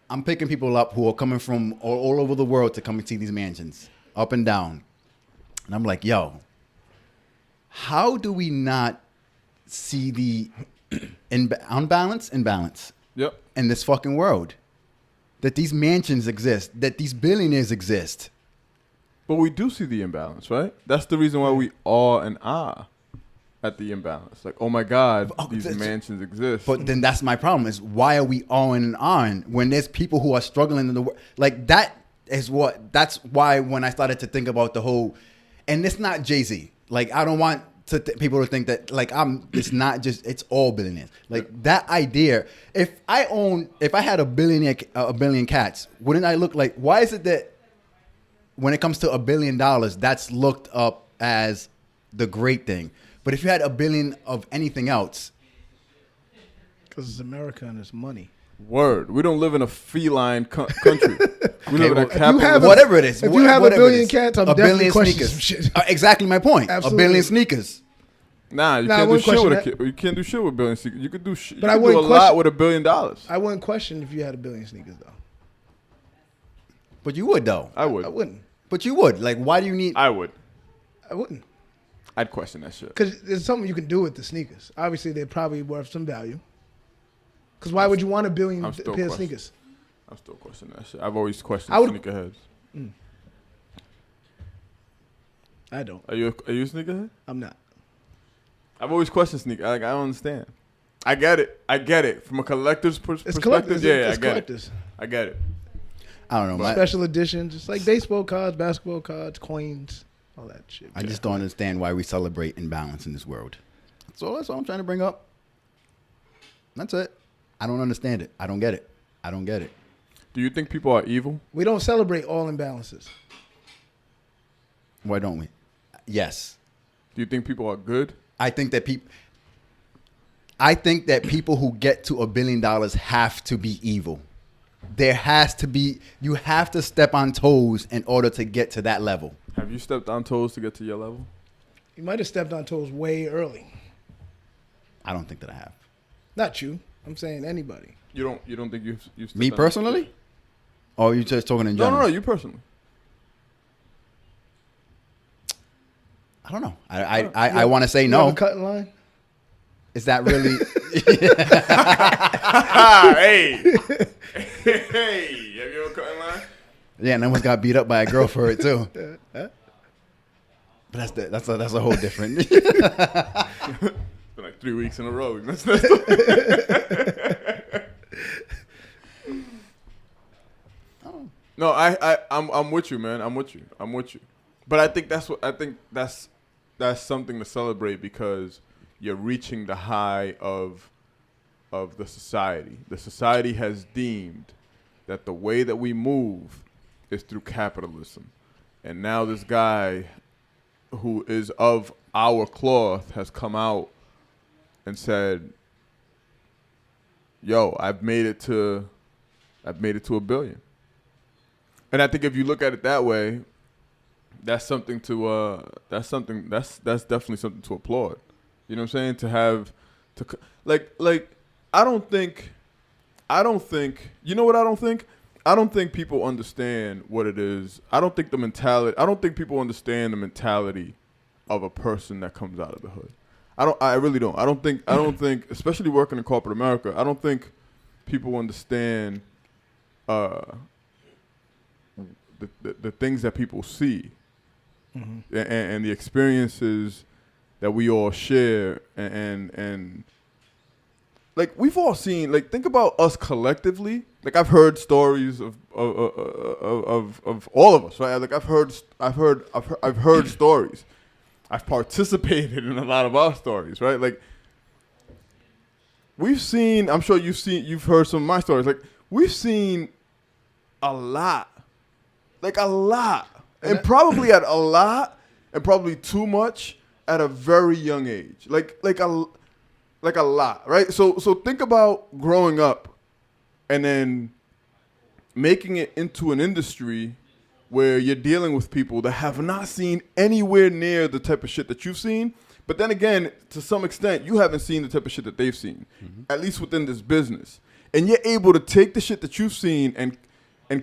I'm picking people up who are coming from all over the world to come and see these mansions, up and down. And I'm like, yo, how do we not see the imbalance Yep. in this fucking world? That these mansions exist, that these billionaires exist. But we do see the imbalance, right? That's the reason why we awe and ah at the imbalance. Like, oh my God, these mansions exist. But then that's my problem is why are we on and on when there's people who are struggling in the world? Like that's why when I started to think about the whole, and it's not Jay-Z. Like I don't want people to think that like it's not just, it's all billionaires. Like that idea, if I had a billion cats, wouldn't I look like, why is it that when it comes to $1 billion, that's looked up as the great thing? But if you had $1 billion of anything else, Because it's America and it's money. Word. We don't live in a feline country. We live in a capitalist. whatever it is. If you have whatever $1 it billion is. cats, I'm $1 definitely billion questioning sneakers. some shit. Exactly my point. Absolutely. $1 billion sneakers. Nah, you Nah, I can't do wouldn't shit with question You can't do shit with $1 billion sneakers. You could do shit. But You I could do a wouldn't lot question- with $1 billion. I wouldn't question if you had $1 billion sneakers, though. But you would though. I would. I wouldn't. But you would. Like, why do you need? I would. I wouldn't. I'd question that shit. Because there's something you can do with the sneakers. Obviously, they're probably worth some value. Because why would you want $1 billion I'm pair still of questioning. sneakers? I'm still questioning that shit. I've always questioned I would- sneakerheads. I don't. Are you a sneakerhead? I'm not. I've always questioned sneakers. Like, I don't understand. I get it. From a collector's It's perspective, collectors. yeah, It's I get collectors. it. I get it. I don't know. My, Special editions, just like baseball cards, basketball cards, coins, all that shit. I just don't understand why we celebrate imbalance in this world. So that's all I'm trying to bring up. That's it. I don't understand it. I don't get it. Do you think people are evil? We don't celebrate all imbalances. Why don't we? Yes. Do you think people are good? I think that people who get to $1 billion have to be evil. There has to be, you have to step on toes in order to get to that level. Have you stepped on toes to get to your level? You might have stepped on toes way early. I don't think that I have. Not you. I'm saying anybody. You don't think you've stepped Me on- personally? Or are you just talking in general? No, you personally. I don't know. You I have- want to say you no. have a cutting line? Is that really? Hey, have you ever cut in line? Yeah, and I almost got beat up by a girl for it too. But that's a whole different. It's been like 3 weeks in a row. We messed that up. No, I'm with you, man. I'm with you. But I think that's something to celebrate because you're reaching the high of the society. The society has deemed that the way that we move is through capitalism. And now this guy who is of our cloth has come out and said, yo, I've made it to $1 billion. And I think if you look at it that way, that's something to that's definitely something to applaud. You know what I'm saying? To have like I don't think you know what I don't think? I don't think people understand what it is. I don't think people understand the mentality of a person that comes out of the hood. I really don't. I don't think, especially working in corporate America, I don't think people understand the things that people see, and the experiences that we all share, and like we've all seen. Like, think about us collectively. Like, I've heard stories of all of us, right? Like, I've heard stories. I've participated in a lot of our stories, right? Like, we've seen. I'm sure you've heard some of my stories. Like, we've seen a lot, and probably at a lot, and probably too much at a very young age. Like a lot, right? So think about growing up and then making it into an industry where you're dealing with people that have not seen anywhere near the type of shit that you've seen. But then again, to some extent, you haven't seen the type of shit that they've seen, at least within this business. And you're able to take the shit that you've seen and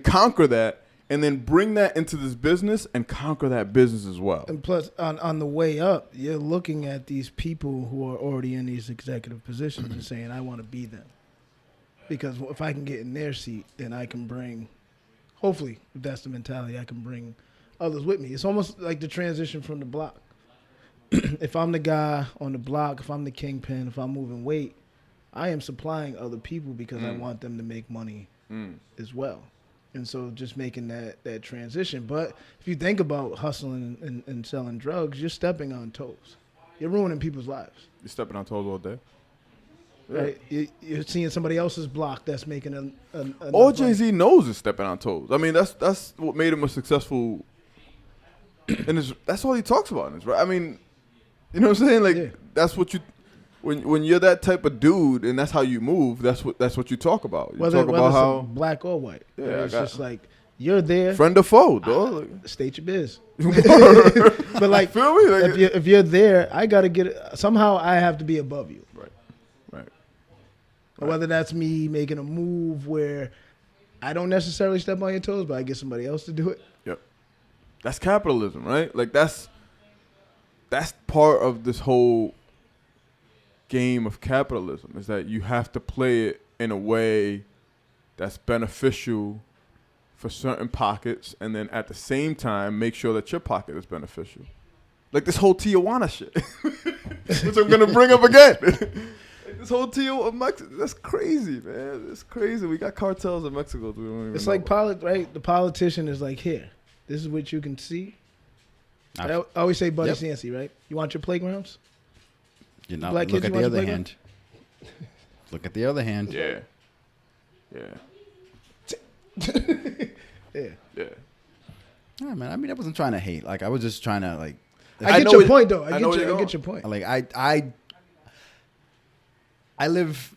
conquer that, and then bring that into this business and conquer that business as well. And plus, on the way up, you're looking at these people who are already in these executive positions and saying, I want to be them. Because if I can get in their seat, then I can bring, hopefully, if that's the mentality, I can bring others with me. It's almost like the transition from the block. If I'm the guy on the block, if I'm the kingpin, if I'm moving weight, I am supplying other people because I want them to make money as well. And so just making that transition. But if you think about hustling and selling drugs, you're stepping on toes. You're ruining people's lives. You're stepping on toes all day. Right? You're seeing somebody else's block that's making all Jay-Z knows is stepping on toes. I mean, that's what made him a successful. And that's all he talks about. Right? I mean, you know what I'm saying? Like, that's what you. When you're that type of dude and that's how you move, that's what you talk about. You whether, talk about whether how black or white. Yeah, right? It's just like you're there. Friend or foe, dog. State your biz. But like, feel me? Like, if you're there, I gotta get it. Somehow I have to be above you. Right. Whether that's me making a move where I don't necessarily step on your toes, but I get somebody else to do it. Yep. That's capitalism, right? Like, that's part of this whole game of capitalism, is that you have to play it in a way that's beneficial for certain pockets, and then at the same time make sure that your pocket is beneficial. Like this whole Tijuana shit, which I'm gonna bring up again. Like this whole Tijuana, that's crazy, man. It's crazy. We got cartels in Mexico. It's like right? The politician is like, here, this is what you can see. I always say Buddy Cianci, right? You want your playgrounds? You know, Black look kids, at you the want other your hand. Look at the other hand. Yeah. Yeah, man. I mean, I wasn't trying to hate. Like, I was just trying to, like. I get your point, though. I get your point. Like, I live.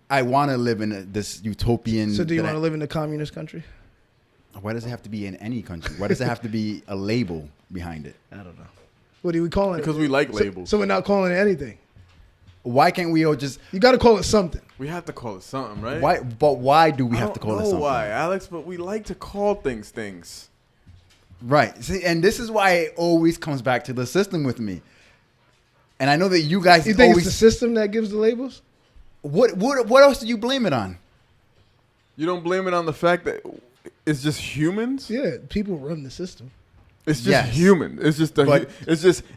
I want to live in this utopian. So, do you want to live in a communist country? Why does it have to be in any country? Why does it have to be a label behind it? I don't know. What are we calling it? Because we like labels. So we're not calling it anything. Why can't we all just? You got to call it something. We have to call it something, right? Why? But why do we have to call it something? Why, Alex? But we like to call things. Right. See, and this is why it always comes back to the system with me. And I know that you guys. You think it's the system that gives the labels? What else do you blame it on? You don't blame it on the fact that it's just humans? Yeah, people run the system. It's just human. It's just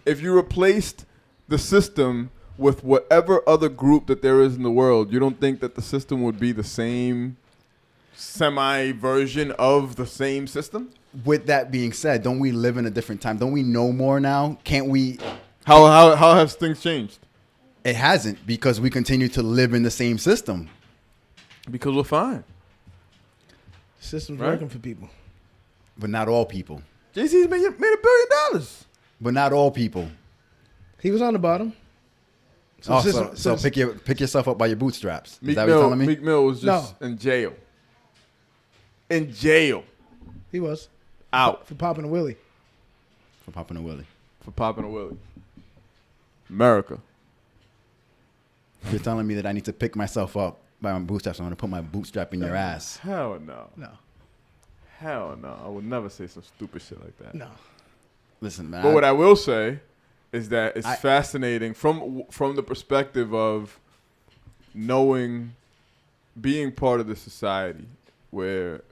if you replaced the system with whatever other group that there is in the world, you don't think that the system would be the same semi-version of the same system? With that being said, don't we live in a different time? Don't we know more now? Can't we? How have things changed? It hasn't, because we continue to live in the same system. Because we're fine. The system's working for people. But not all people. Jay-Z's made $1 billion. But not all people. He was on the bottom. So pick yourself up by your bootstraps. Is that what you're telling me? Meek Mill was just in jail. In jail. He was. Out. For popping a willie. For popping a willie. America. You're telling me that I need to pick myself up by my bootstraps. I'm going to put my bootstrap in your ass. Hell no. No. Hell no, I would never say some stupid shit like that. No. Listen, man. But what I will say is that it's fascinating from the perspective of knowing, being part of the society where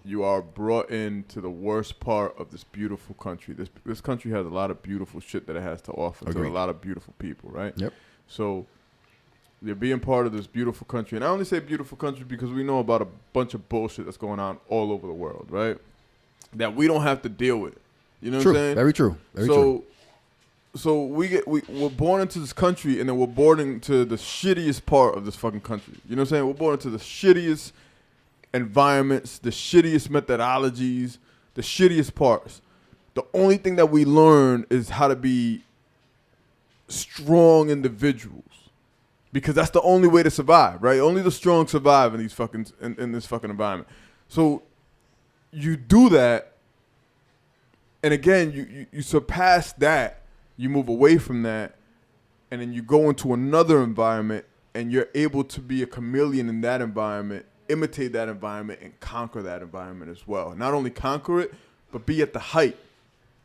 you are brought into the worst part of this beautiful country. This country has a lot of beautiful shit that it has to offer to a lot of beautiful people, right? Yep. So you're being part of this beautiful country. And I only say beautiful country because we know about a bunch of bullshit that's going on all over the world, right? That we don't have to deal with. You know what I'm saying? Very true. Very true. So we're born into this country, and then we're born into the shittiest part of this fucking country. You know what I'm saying? We're born into the shittiest environments, the shittiest methodologies, the shittiest parts. The only thing that we learn is how to be strong individuals, because that's the only way to survive, right? Only the strong survive in these fucking in this fucking environment. So you do that, and again, you surpass that. You move away from that, and then you go into another environment, and you're able to be a chameleon in that environment, imitate that environment, and conquer that environment as well. Not only conquer it, but be at the height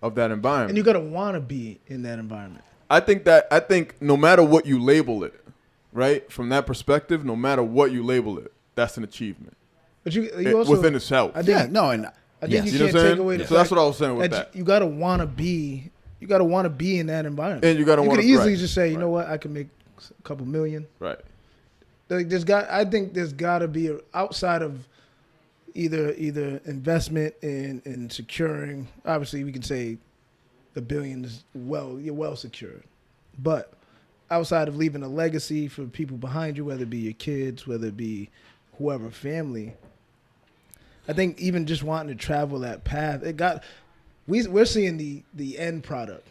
of that environment. And you gotta want to be in that environment. I think no matter what you label it, right? From that perspective, no matter what you label it, that's an achievement. But you also within itself. I think, I think you you know can't what I'm take saying? away the So that's fact what I was saying with that. You gotta want to be. You gotta want to be in that environment. And you gotta want to. You could easily right, just say, you right, know what, I can make a couple million. Right. Like I think there's got to be outside of either investment in securing. Obviously, we can say the billion is you're well secured, but outside of leaving a legacy for people behind you, whether it be your kids, whether it be whoever, family, I think even just wanting to travel that path, we're seeing the end product.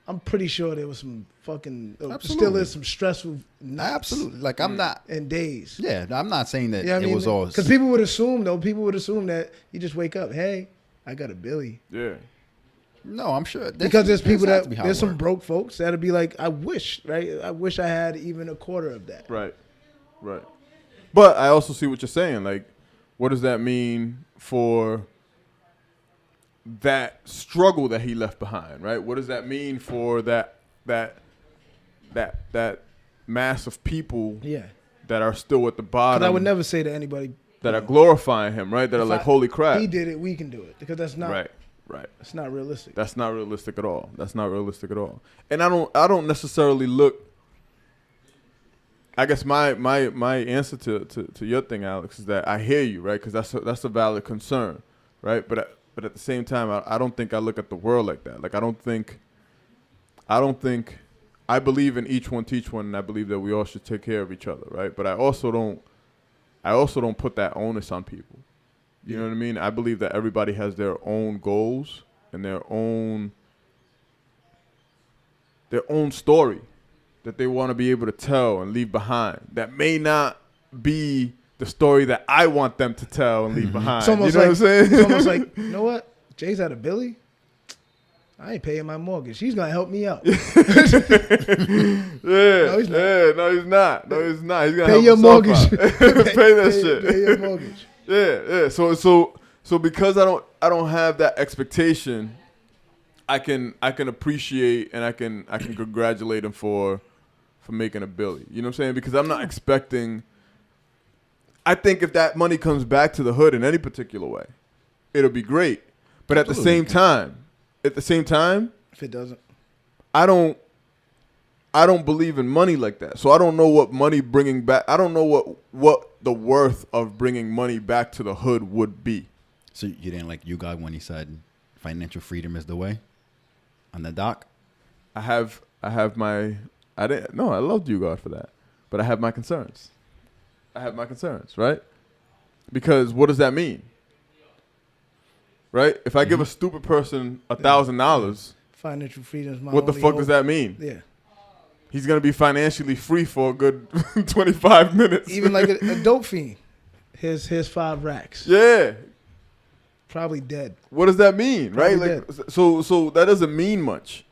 I'm pretty sure there was some fucking still is some stressful nights. Absolutely. Like I'm not and days. Yeah, I'm not saying that You know what it was all because people would assume that you just wake up, hey, I got a Billy. Yeah. No, I'm sure Because there's people there's some works. broke folks that'll be like, I wish I had even a quarter of that. Right. Right. But I also see what you're saying. Like, what does that mean for that struggle that he left behind, right? What does that mean for that mass of people that are still at the bottom? I would never say to anybody that are glorifying him, right? That are like, holy crap. He did it, we can do it. Because that's not right. It's not realistic. That's not realistic at all. That's not realistic at all. And I don't necessarily look. I guess my answer to your thing, Alex, is that I hear you, right? Because that's a valid concern, right? But at the same time, I don't think I look at the world like that. Like I don't think I believe in each one teach one, and I believe that we all should take care of each other, right? But I also don't put that onus on people. You know what I mean? I believe that everybody has their own goals and their own story that they want to be able to tell and leave behind. That may not be the story that I want them to tell and leave behind. You know what I'm saying? It's almost like, you know what? Jay's had a Billy. I ain't paying my mortgage. He's gonna help me out. No, he's not. He's gonna pay help your mortgage. pay that shit. Pay your mortgage. Yeah. So because I don't have that expectation, I can appreciate and I can congratulate him for making a Billy. You know what I'm saying? Because I'm not expecting. I think if that money comes back to the hood in any particular way, it'll be great. But at the same time, if it doesn't, I don't believe in money like that. So I don't know what money bringing back. I don't know what the worth of bringing money back to the hood would be. So you didn't like you got when he said financial freedom is the way on the doc? I loved you, God, for that. But I have my concerns. Right? Because what does that mean? Right? If I give a stupid person $1,000, financial freedom is my what the only fuck hope. does that mean? Yeah. He's going to be financially free for a good 25 minutes. Even like a dope fiend. Here's 5 racks. Yeah. Probably dead. What does that mean, right? Like, so that doesn't mean much,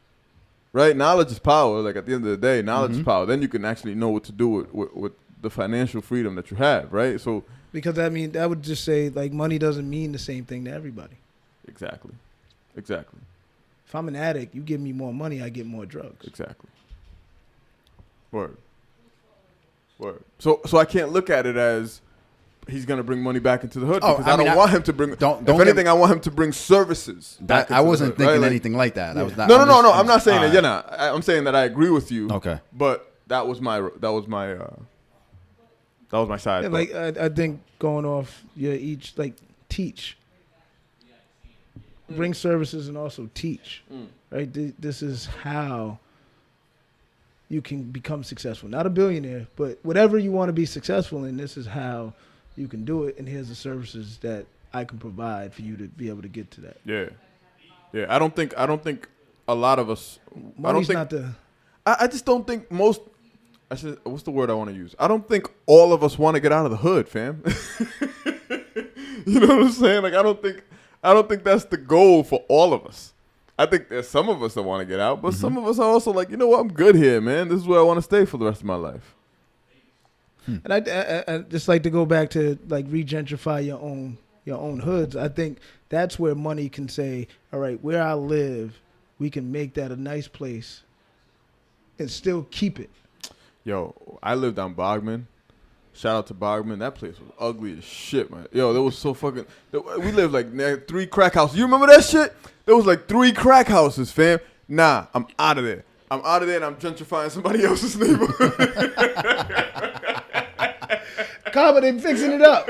right? Knowledge is power. Like at the end of the day, knowledge is power. Then you can actually know what to do with the financial freedom that you have, right? So Because I mean, that would just say like money doesn't mean the same thing to everybody. Exactly. If I'm an addict, you give me more money, I get more drugs. Exactly. Word. So I can't look at it as he's gonna bring money back into the hood because I don't want him to bring. Don't if anything, I want him to bring services. I wasn't thinking right? anything like that. I was not. No. I'm not saying that you're not. I'm saying that I agree with you. Okay. But that was my side. Yeah, like I think going off each like teach, bring services and also teach. Right. This is how you can become successful. Not a billionaire, but whatever you want to be successful in. This is how you can do it, and here's the services that I can provide for you to be able to get to that. Yeah. I don't think a lot of us. Money's not the. I just don't think most. What's the word I want to use? I don't think all of us want to get out of the hood, fam. You know what I'm saying? Like I don't think that's the goal for all of us. I think there's some of us that want to get out, but some of us are also like, you know what? I'm good here, man. This is where I want to stay for the rest of my life. And I just like to go back to like regentrify your own hoods. I think that's where money can say, all right, where I live, we can make that a nice place and still keep it. Yo, I lived on Bogman. Shout out to Bogman. That place was ugly as shit, man. Yo, there was so fucking. We lived like near 3 crack houses. You remember that shit? There was like 3 crack houses, fam. Nah, I'm out of there. And I'm gentrifying somebody else's neighborhood. Carver, they fixing it up.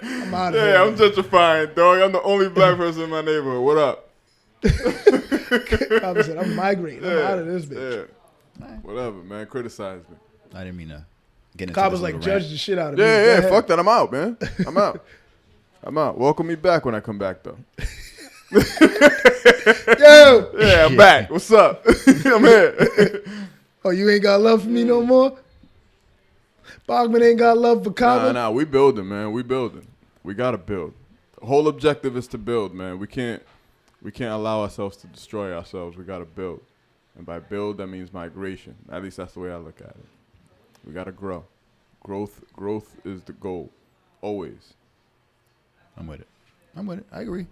I'm out of here. Yeah, I'm gentrifying, dog. I'm the only black person in my neighborhood. What up? Carver said, I'm migrating. I'm out of this bitch. Yeah. Whatever, man. Criticize me. I didn't mean to get into Carver's this like, little judge rant. the shit out of me. Yeah, fuck that. I'm out, man. I'm out. Welcome me back when I come back, though. Yo! Yeah, I'm back. What's up? I'm here. Oh, you ain't got love for me no more? Bogman ain't got love for Carver? Nah, we building, man. We building. We gotta build. The whole objective is to build, man. We can't allow ourselves to destroy ourselves. We gotta build. And by build, that means migration. At least that's the way I look at it. We gotta grow. Growth is the goal. Always. I'm with it. I agree.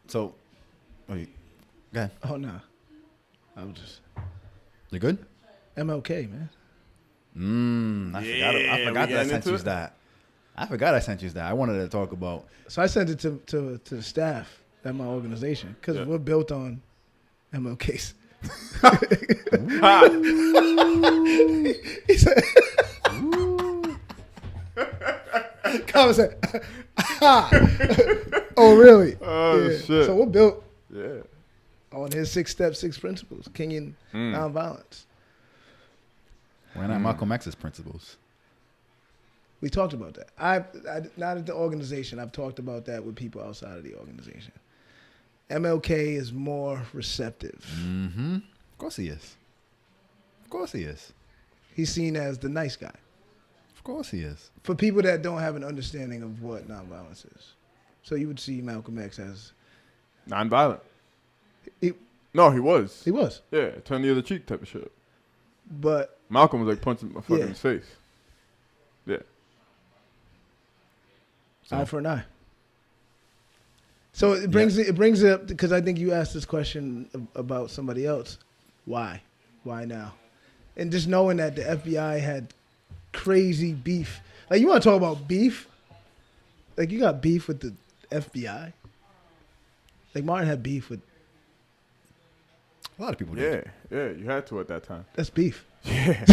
So, go ahead. Oh, nah. I was just... You good? MLK, man. I forgot that I sent you that. I forgot I sent you that. I wanted to talk about. So I sent it to the staff at my organization because we're built on MLKs. He said, Carver said, oh, really? Oh, shit. So we're built Yeah. on his 6 steps, 6 principles, Kenyan nonviolence. Why not Malcolm X's principles? We talked about that. I not at the organization. I've talked about that with people outside of the organization. MLK is more receptive. Mm-hmm. Of course he is. He's seen as the nice guy. Of course he is. For people that don't have an understanding of what nonviolence is. So you would see Malcolm X as... Nonviolent. He No, he was. was. Yeah, turn the other cheek type of shit. But... Malcolm was like punching my fucking his face. Yeah. Eye for an eye. So it brings it up because I think you asked this question about somebody else. Why? Why now? And just knowing that the FBI had crazy beef. Like, you want to talk about beef? Like, you got beef with the FBI? Like, Martin had beef with... A lot of people did. Yeah, you had to at that time. That's beef. Yeah.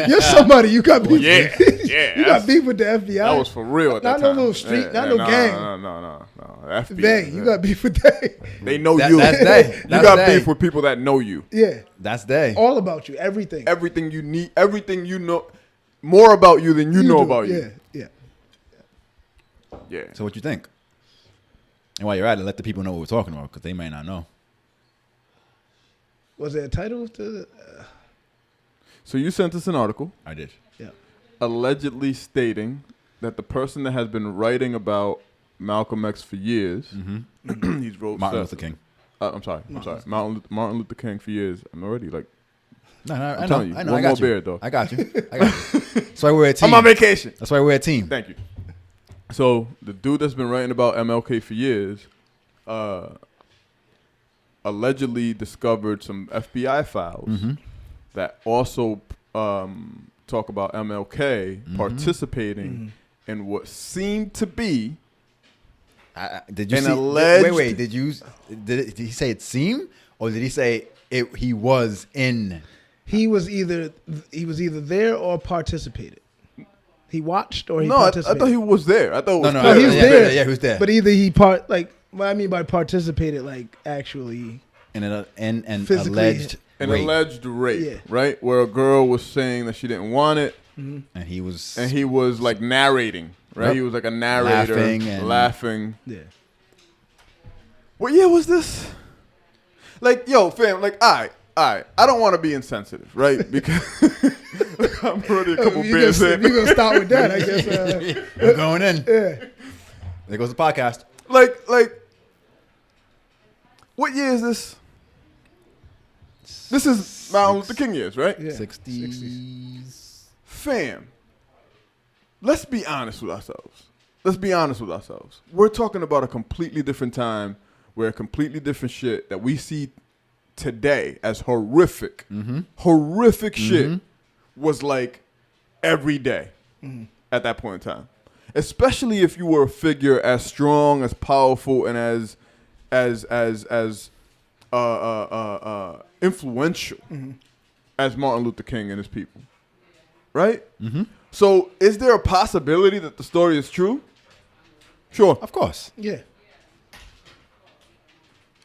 You're somebody. You got beef. Yeah. You got beef with the FBI. That was for real at that Not time. no little street, not no gang. No. FBI. They, you got beef with they. They know you. That's they. You got beef with people that know you. Yeah. That's they. All about you. Everything. Everything you need, everything you know, more about you than you know do. about you. Yeah. So what you think? And while you're at it, let the people know what we're talking about because they may not know. Was there a title to So you sent us an article I did. Yeah. allegedly stating that the person that has been writing about Malcolm X for years, he's wrote Martin stuff- Luther King. I'm sorry. Martin Luther King for years. I'm already like No, I I'm know. telling you. I know. One I got more you. beer, though. I got you. That's why we're a team. I'm on vacation. That's why we're a team. Thank you. So the dude that's been writing about MLK for years, allegedly discovered some FBI files Mm-hmm. that also talk about MLK participating in what seemed to be Did you an see? alleged. Wait. Did he say it seemed, or did he say it? He was in. He was either there or participated. He watched or he No, I participated. thought he was there. I thought it was No, he was yeah, there. Yeah, he was there. But either he what I mean by participated, like actually in an physically alleged an rape. alleged rape, Yeah. right? Where a girl was saying that she didn't want it, and he was like narrating, right? Yep. He was like a narrator, laughing. Yeah. What year was this? Like, yo, fam, like, all right. I don't want to be insensitive, right? Because I'm already a couple beers in. You're going to start with that, I guess. I'm going in. Yeah. There goes the podcast. Like, what year is this? This is Martin Luther King years, right? Yeah. 60s. Fam, let's be honest with ourselves. We're talking about a completely different time where a completely different shit that we see today as horrific shit was like every day at that point in time. Especially if you were a figure as strong, as powerful, and as influential as Martin Luther King and his people. Right? Mm-hmm. So is there a possibility that the story is true? Sure. Of course. Yeah.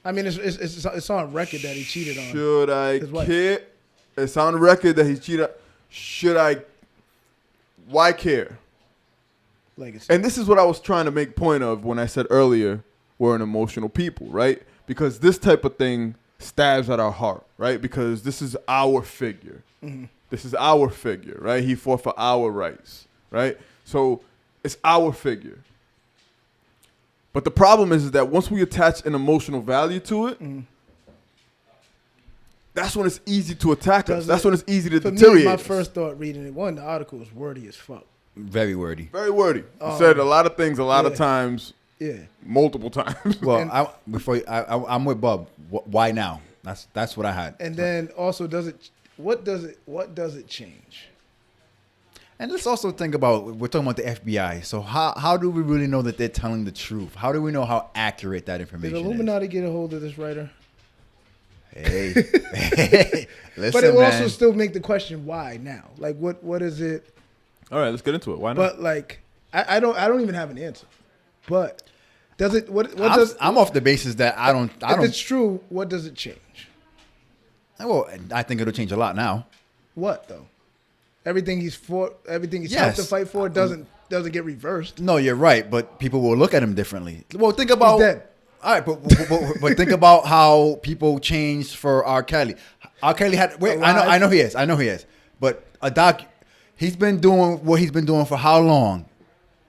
I mean, it's on record that he cheated on. Should I his wife. care? It's on record that he cheated. Should I? Why care? Legacy. And this is what I was trying to make point of when I said earlier we're an emotional people, right? Because this type of thing stabs at our heart, right? Because this is our figure. This is our figure, right? He fought for our rights, right? So it's our figure. But the problem is that once we attach an emotional value to it, that's when it's easy to attack us. That's when it's easy to deteriorate. Me, my us. first thought reading it, the article was wordy as fuck. Very wordy. Very wordy. He said a lot of things, a lot of yeah. times, Yeah. multiple times. Well, I'm with Bub. Why now? That's what I had. And then also, what does it change? And let's also think about, we're talking about the FBI. So how do we really know that they're telling the truth? How do we know how accurate that Did information Illuminati get a hold of this writer? is? Listen, But it will also man. still make the question why now? Like what is it? All right, let's get into it. Why not? But like I don't even have an answer. But does it does I'm off the basis that I don't. if it's true, what does it change? Well, I think it'll change a lot now. What though? Everything he's helped Yes. to fight for doesn't get reversed. No, you're right, but people will look at him differently. Well, think about. He's dead. All right, but think about how people changed for R. Kelly. R. Kelly had. Wait, Alive. I know he is. But he's been doing what he's been doing for how long?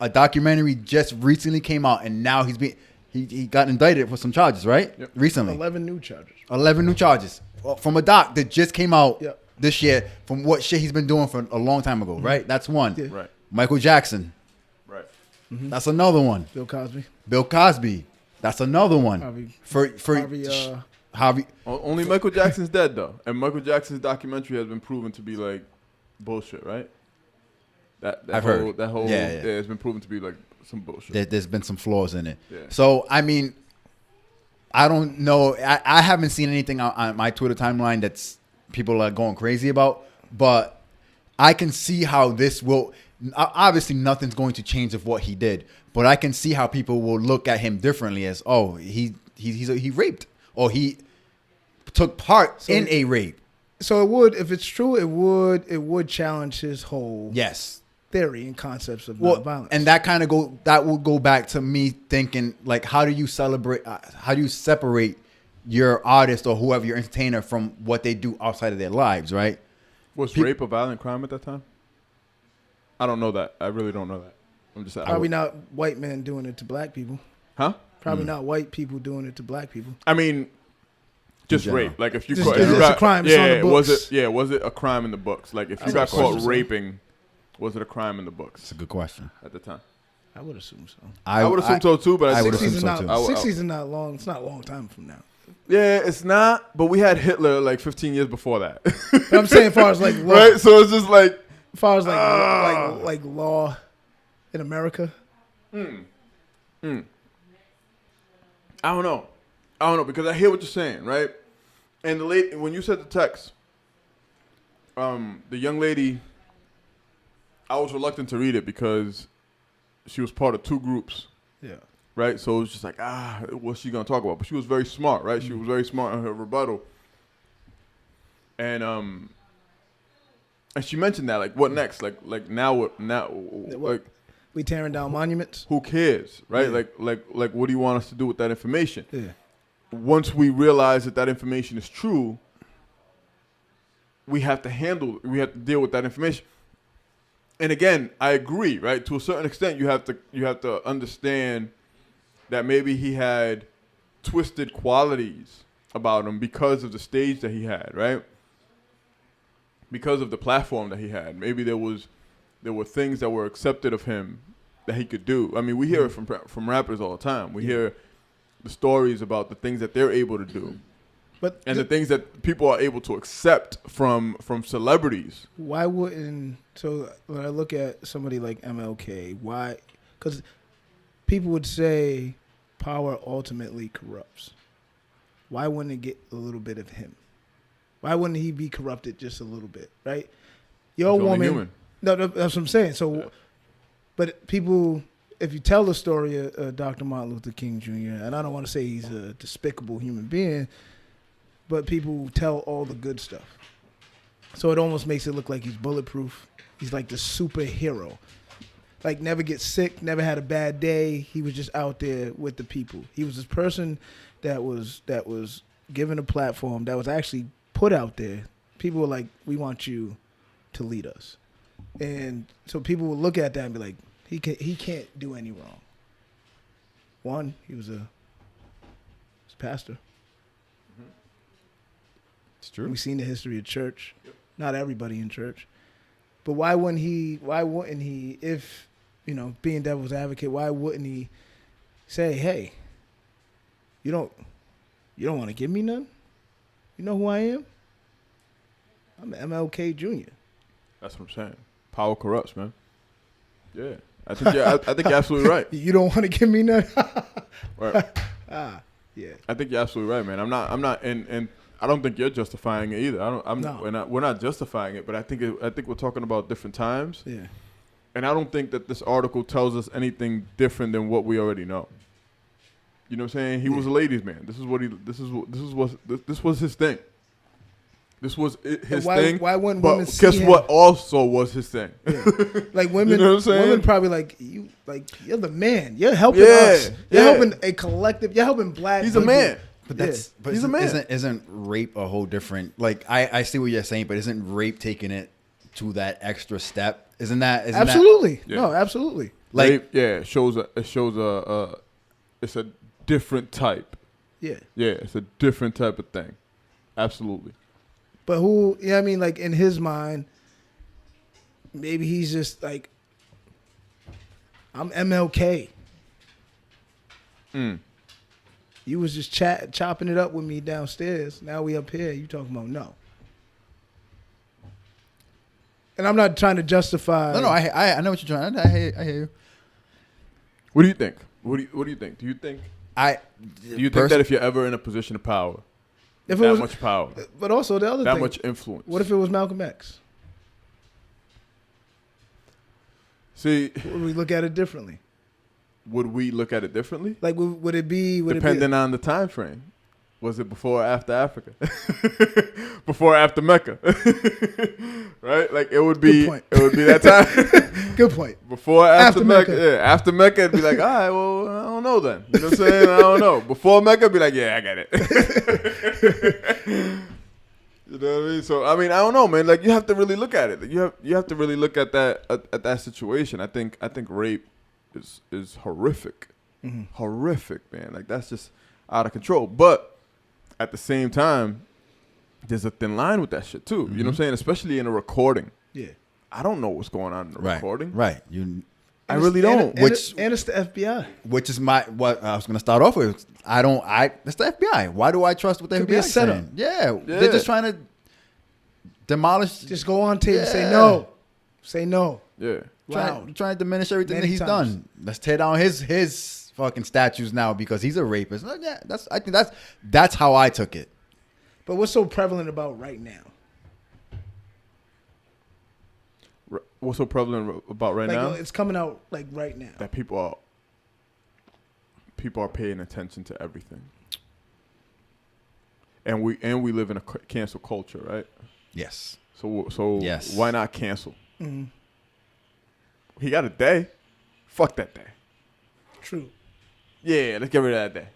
A documentary just recently came out, and now he got indicted for some charges, right? Yep. Recently, 11 new charges. 11 new charges from a doc that just came out Yep. this year from what shit he's been doing for a long time ago, right? That's one. Yeah. Right. Michael Jackson. Right. That's another one. Bill Cosby. Bill Cosby. That's another one. Harvey. Only Michael Jackson's dead though, and Michael Jackson's documentary has been proven to be like bullshit, right? I've heard. That whole Yeah. it's been proven to be like some bullshit. There's been some flaws in it. Yeah. So I mean, I don't know. I haven't seen anything on my Twitter timeline that's people are going crazy about, but I can see how this will. Obviously, nothing's going to change of what he did, but I can see how people will look at him differently as, oh, he raped, or he took part in a rape. So it would, if it's true, it would challenge his whole Yes. theory and concepts of Well, nonviolence. and that will go back to me thinking, like, how do you separate your artist or whoever, your entertainer, from what they do outside of their lives, right? Was rape a violent crime at that time? I don't know that. I really don't know that. I'm just Probably not white men doing it to black people. Huh? Probably not white people doing it to black people. I mean, Just general. rape. Like if you Just- caught, it's if you a got, crime, it's on the books. was it a crime in the books? Like if you That's got a caught question. raping, was it a crime in the It's books a good question. at the time? I would assume so. I would assume so too, but I I would think 60s assume is so not. too. 60s is not long. It's not a long time from now. yeah, it's not. But we had Hitler like 15 years before that, But I'm saying, as far as like law, right? So it's just like as far as like law in America, I don't know because I hear what you're saying, right? And the lady, when you said the text, the young lady, I was reluctant to read it because she was part of two groups, yeah. right? So it was just like, what's she gonna talk about? But she was very smart, right? She was very smart in her rebuttal, and she mentioned that, like, what next? Like now what? Now, like, We tearing down monuments. who cares, right? Yeah. Like, what do you want us to do with that information? Yeah. Once we realize that information is true, we have to deal with that information. And again, I agree, right? To a certain extent, you have to understand that maybe he had twisted qualities about him because of the stage that he had, right? Because of the platform that he had. Maybe there were things that were accepted of him that he could do. I mean, we hear it from rappers all the time. We hear the stories about the things that they're able to do, But and the things that people are able to accept from celebrities. why wouldn't? So when I look at somebody like MLK, why? Because people would say power ultimately corrupts. Why wouldn't it get a little bit of him? Why wouldn't he be corrupted just a little bit, right? You're a He's only woman. human. No, that's what I'm saying. So, Yeah. but people, if you tell the story of Dr. Martin Luther King Jr., and I don't want to say he's a despicable human being, but people tell all the good stuff. So it almost makes it look like he's bulletproof. He's like the superhero. Like never gets sick, never had a bad day. He was just out there with the people. He was this person that was given a platform, that was actually put out there. People were like, we want you to lead us. And so people would look at that and be like, he can't do any wrong. One, he was a pastor. It's true. We've seen the history of church. Not everybody in church. But why wouldn't he, if, being devil's advocate, why wouldn't he say, hey, you don't want to give me none? You know who I am? I'm MLK Jr. That's what I'm saying. Power corrupts, man. Yeah, I think you're absolutely right. You don't want to give me none? Right. Yeah. I think you're absolutely right, man. I'm not, and I don't think you're justifying it either. No. We're not justifying it, but I think we're talking about different times. Yeah. And I don't think that this article tells us anything different than what we already know. You know what I'm saying? He was a ladies' man. This was his thing. This was his thing. Why wouldn't but women see guess him? what also was his thing? Yeah. Like women, You know what I'm saying? women probably you're the man. You're helping Yeah, us. You're yeah. helping a collective. You're helping black. He's a people. man. But Yeah. that's but He's a man. Isn't rape a whole different? Like I see what you're saying, but isn't rape taking it to that extra step? Isn't that Absolutely. Yeah. No, absolutely. Like- Rape, it shows it's a different type. Yeah. Yeah, it's a different type of thing. Absolutely. But who? Yeah, I mean, like in his mind, maybe he's just like, I'm MLK. You was just chopping it up with me downstairs. Now we up here. You talking about no? And I'm not trying to justify. No, I know what you're trying. I hear you. What do you think? What do you think? Do you think that if you're ever in a position of power, If that it was, much power, but also the other that thing. much influence? What if it was Malcolm X? See, Would we look at it differently? would we look at it differently? Like, would it be? Depending on the time frame. Was it before or after Africa? Before or after Mecca? Right? Like it would be. Good point. It would be that time. Good point. Before or after, After Mecca. Mecca. Yeah, after Mecca, it'd be like, all right, well, I don't know then. You know what I'm saying? I don't know. Before Mecca, it'd be like, yeah, I get it. You know what I mean? So I don't know, man. Like you have to really look at it. You have to really look at that situation. I think rape is horrific. Mm-hmm. Horrific, man. Like that's just out of control. But at the same time, there's a thin line with that shit too. You know what I'm saying? Especially in a recording. Yeah. I don't know what's going on in the recording. Right. I really don't. And it's the FBI. Which is what I was gonna start off with. It's the FBI. Why do I trust what the Could be FBI a setup. saying? Yeah, they're just trying to demolish. Just go on tape and say no. Say no. Yeah. Trying to diminish everything Many that he's times. done. Let's tear down his fucking statues now because he's a rapist. Yeah, I think that's how I took it. But what's so prevalent about right now? What's so prevalent about right Like, now? it's coming out like right now. That people are paying attention to everything. And we live in a cancel culture, right? Yes. So Yes. Why not cancel? Mm-hmm. He got a day. Fuck that day. True. Yeah, let's get rid of that day.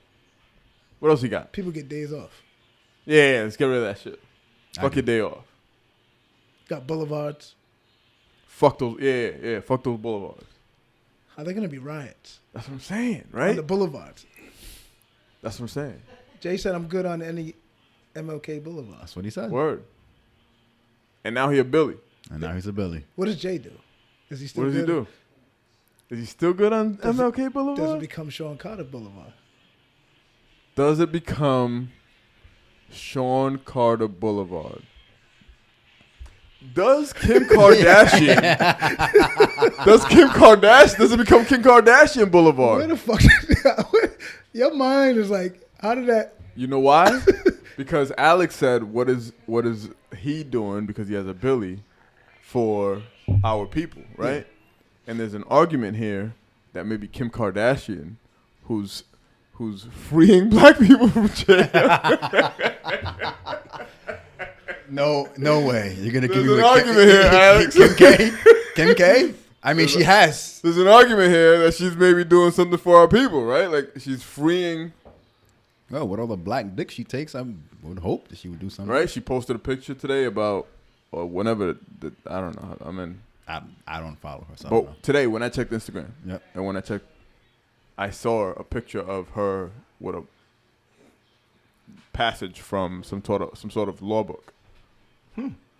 What else he got? People get days off. Yeah, let's get rid of that shit. Fuck your day off. Got boulevards. Fuck those. Yeah. Fuck those boulevards. Are there gonna be riots That's what I'm saying, on right? the boulevards? That's what I'm saying. Jay said I'm good on any MLK boulevard. That's what he said. Word. And now he a Billy. And now he's a Billy. What does Jay do? Is he still What does he good? do? Is he still good on MLK Does it Boulevard? become Sean Carter Boulevard? Does it become Sean Carter Boulevard? Does Kim Kardashian? Does it become Kim Kardashian Where Boulevard? the fuck? Your mind is like, how did that? You know why? Because Alex said, "What is he doing?" Because he has a Billy for our people, right? And there's an argument here that maybe Kim Kardashian, who's freeing black people from jail. No way. You're gonna give There's me an argument here, Alex. Kim K? I mean, she has. There's an argument here that she's maybe doing something for our people, right? Like she's freeing, Well, with all the black dick she takes, I would hope that she would do something. right? She posted a picture today about, or whenever, I don't know. I mean, I don't follow her. So I don't know. but today when I checked Instagram, Yep. and when I checked, I saw a picture of her with a passage from some sort of law book.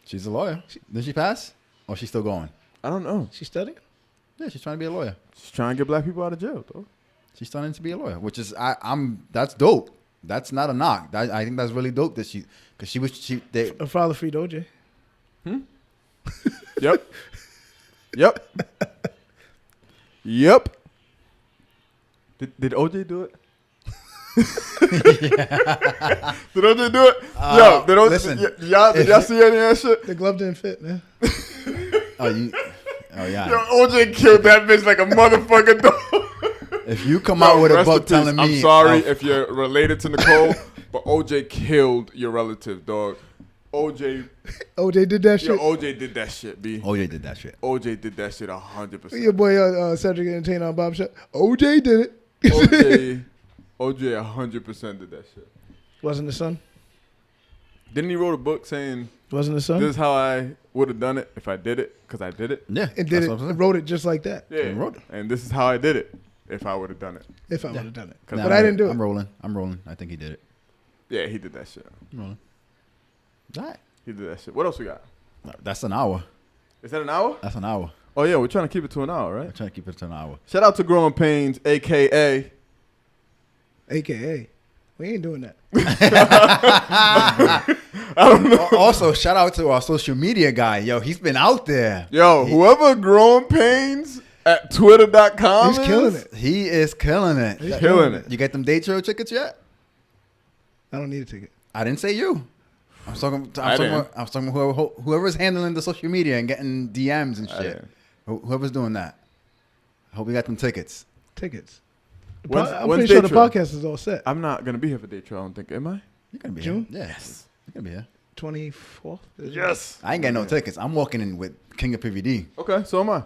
She's a lawyer. Did she pass? Or she's still going? I don't know. She studying? Yeah, she's trying to be a lawyer. She's trying to get black people out of jail, though. She's starting to be a lawyer, which is that's dope. That's not a knock. I think that's really dope that they Her father freed OJ. Yep. Yep. Did OJ do it? Did OJ do it? Yo, did OJ, listen, did y'all see any of that shit? The glove didn't fit, man. oh yeah. Yo, OJ killed that bitch like a motherfucker dog. If you come out with a Rest in book peace. telling me, I'm sorry if you're related to Nicole, but OJ killed your relative, dog. OJ did that shit. OJ did that shit, B. OJ did that shit. OJ did that shit 100%. Your boy Cedric Entertainer on Bob Shop. OJ did OJ it. 100% did that shit. Wasn't the son? Didn't he wrote a book saying, Wasn't the son? this is how I would have done it if I did it, because I did it? Yeah, And that's did what I'm it. saying. Wrote it just like that. Yeah. He wrote it. And this is how I did it if I would have done it. If I would have done it. Nah, But I didn't do it. I'm rolling. I think he did it. Yeah, he did that shit. I'm rolling. All right. He did that shit. What else we got? That's an hour. Is that an hour? That's an hour. Oh, yeah, we're trying to keep it to an hour, I'm right? trying to keep it to an hour. Shout out to Growing Pains, a.k.a. AKA. We ain't doing that. I don't know. Also, shout out to our social media guy. Yo, he's been out there. Yo, whoever Growing Pains at twitter.com He's killing it. He is killing it. He's killing it. You get them date show tickets yet? I don't need a ticket. I didn't say you. I'm talking whoever's handling the social media and getting DMs and shit. didn't. Whoever's doing that. I hope we got them tickets. Tickets. When's I'm pretty sure the day trip? podcast is all set. I'm not going to be here for day trip, I don't think. Am I? You're gonna be June? here. Yes. You're gonna be here. 24th? Yes. I ain't got no tickets. I'm walking in with King of PVD. Okay, so am I.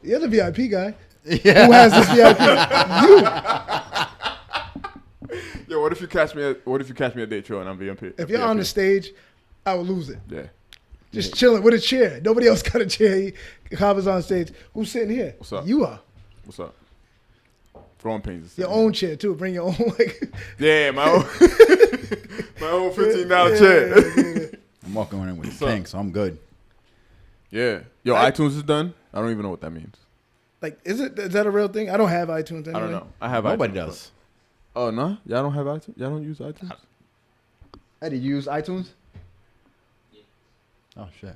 You're the VIP guy. Yeah. Who has this VIP? You. Yo, what if you catch me at day trip and I'm VIP? If you're on the stage, I will lose it. Yeah. Just chilling with a chair. Nobody else got a chair. Cobb's on stage. Who's sitting here? What's up? You are. What's up? Growing Pains. is Your sitting own chair, too. Bring your own. Like, there. Yeah, my own. My own $15 chair. I'm walking in with What's a up? tank, so I'm good. Yeah. Yo, iTunes is done? I don't even know what that means. Like, is that a real thing? I don't have iTunes anyway. I don't know. I have Nobody iTunes, does. but- Oh, no? Y'all don't have iTunes? Y'all don't use iTunes? Eddie, you use iTunes? Oh shit.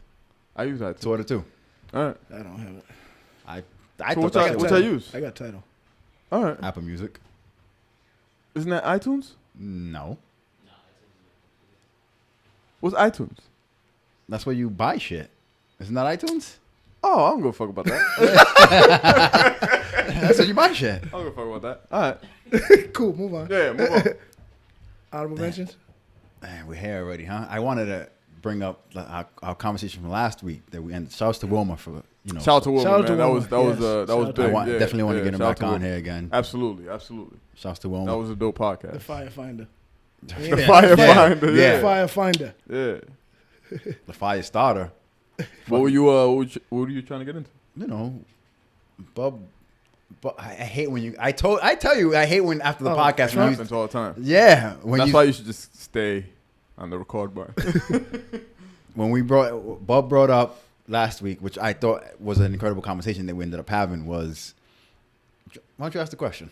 I use iTunes. Twitter too. All right. I don't have it. I So thought that which was I use? I got Tidal. All right. Apple Music. Isn't that iTunes? No, What's iTunes? that's where you buy shit. Isn't that iTunes? Oh, I don't give a fuck about that. That's where you buy shit. I don't give a fuck about that. All right. Cool, move on. Yeah, move on. Honorable mentions? Man, we're here already, huh? I wanted to bring up our conversation from last week that we ended. Shouts to Wilma for Shout out to Wilma, Shout out to man. That Wilma, was yes. that Shout was out to big. definitely want to get him shout out back to on Wilma. here again. Absolutely, absolutely. Shouts to That Wilma. was a dope podcast. The Firefinder. The Firefinder, Yeah. yeah. Firefinder. Yeah. The fire starter. What were you what were you trying to get into? You know, Bub. But I hate when you. I tell you, I hate when after the podcast. It When you, happens all the time. yeah, when That's you why you should just stay on the record button. when Bob brought up last week, which I thought was an incredible conversation that we ended up having, was why don't you ask the question?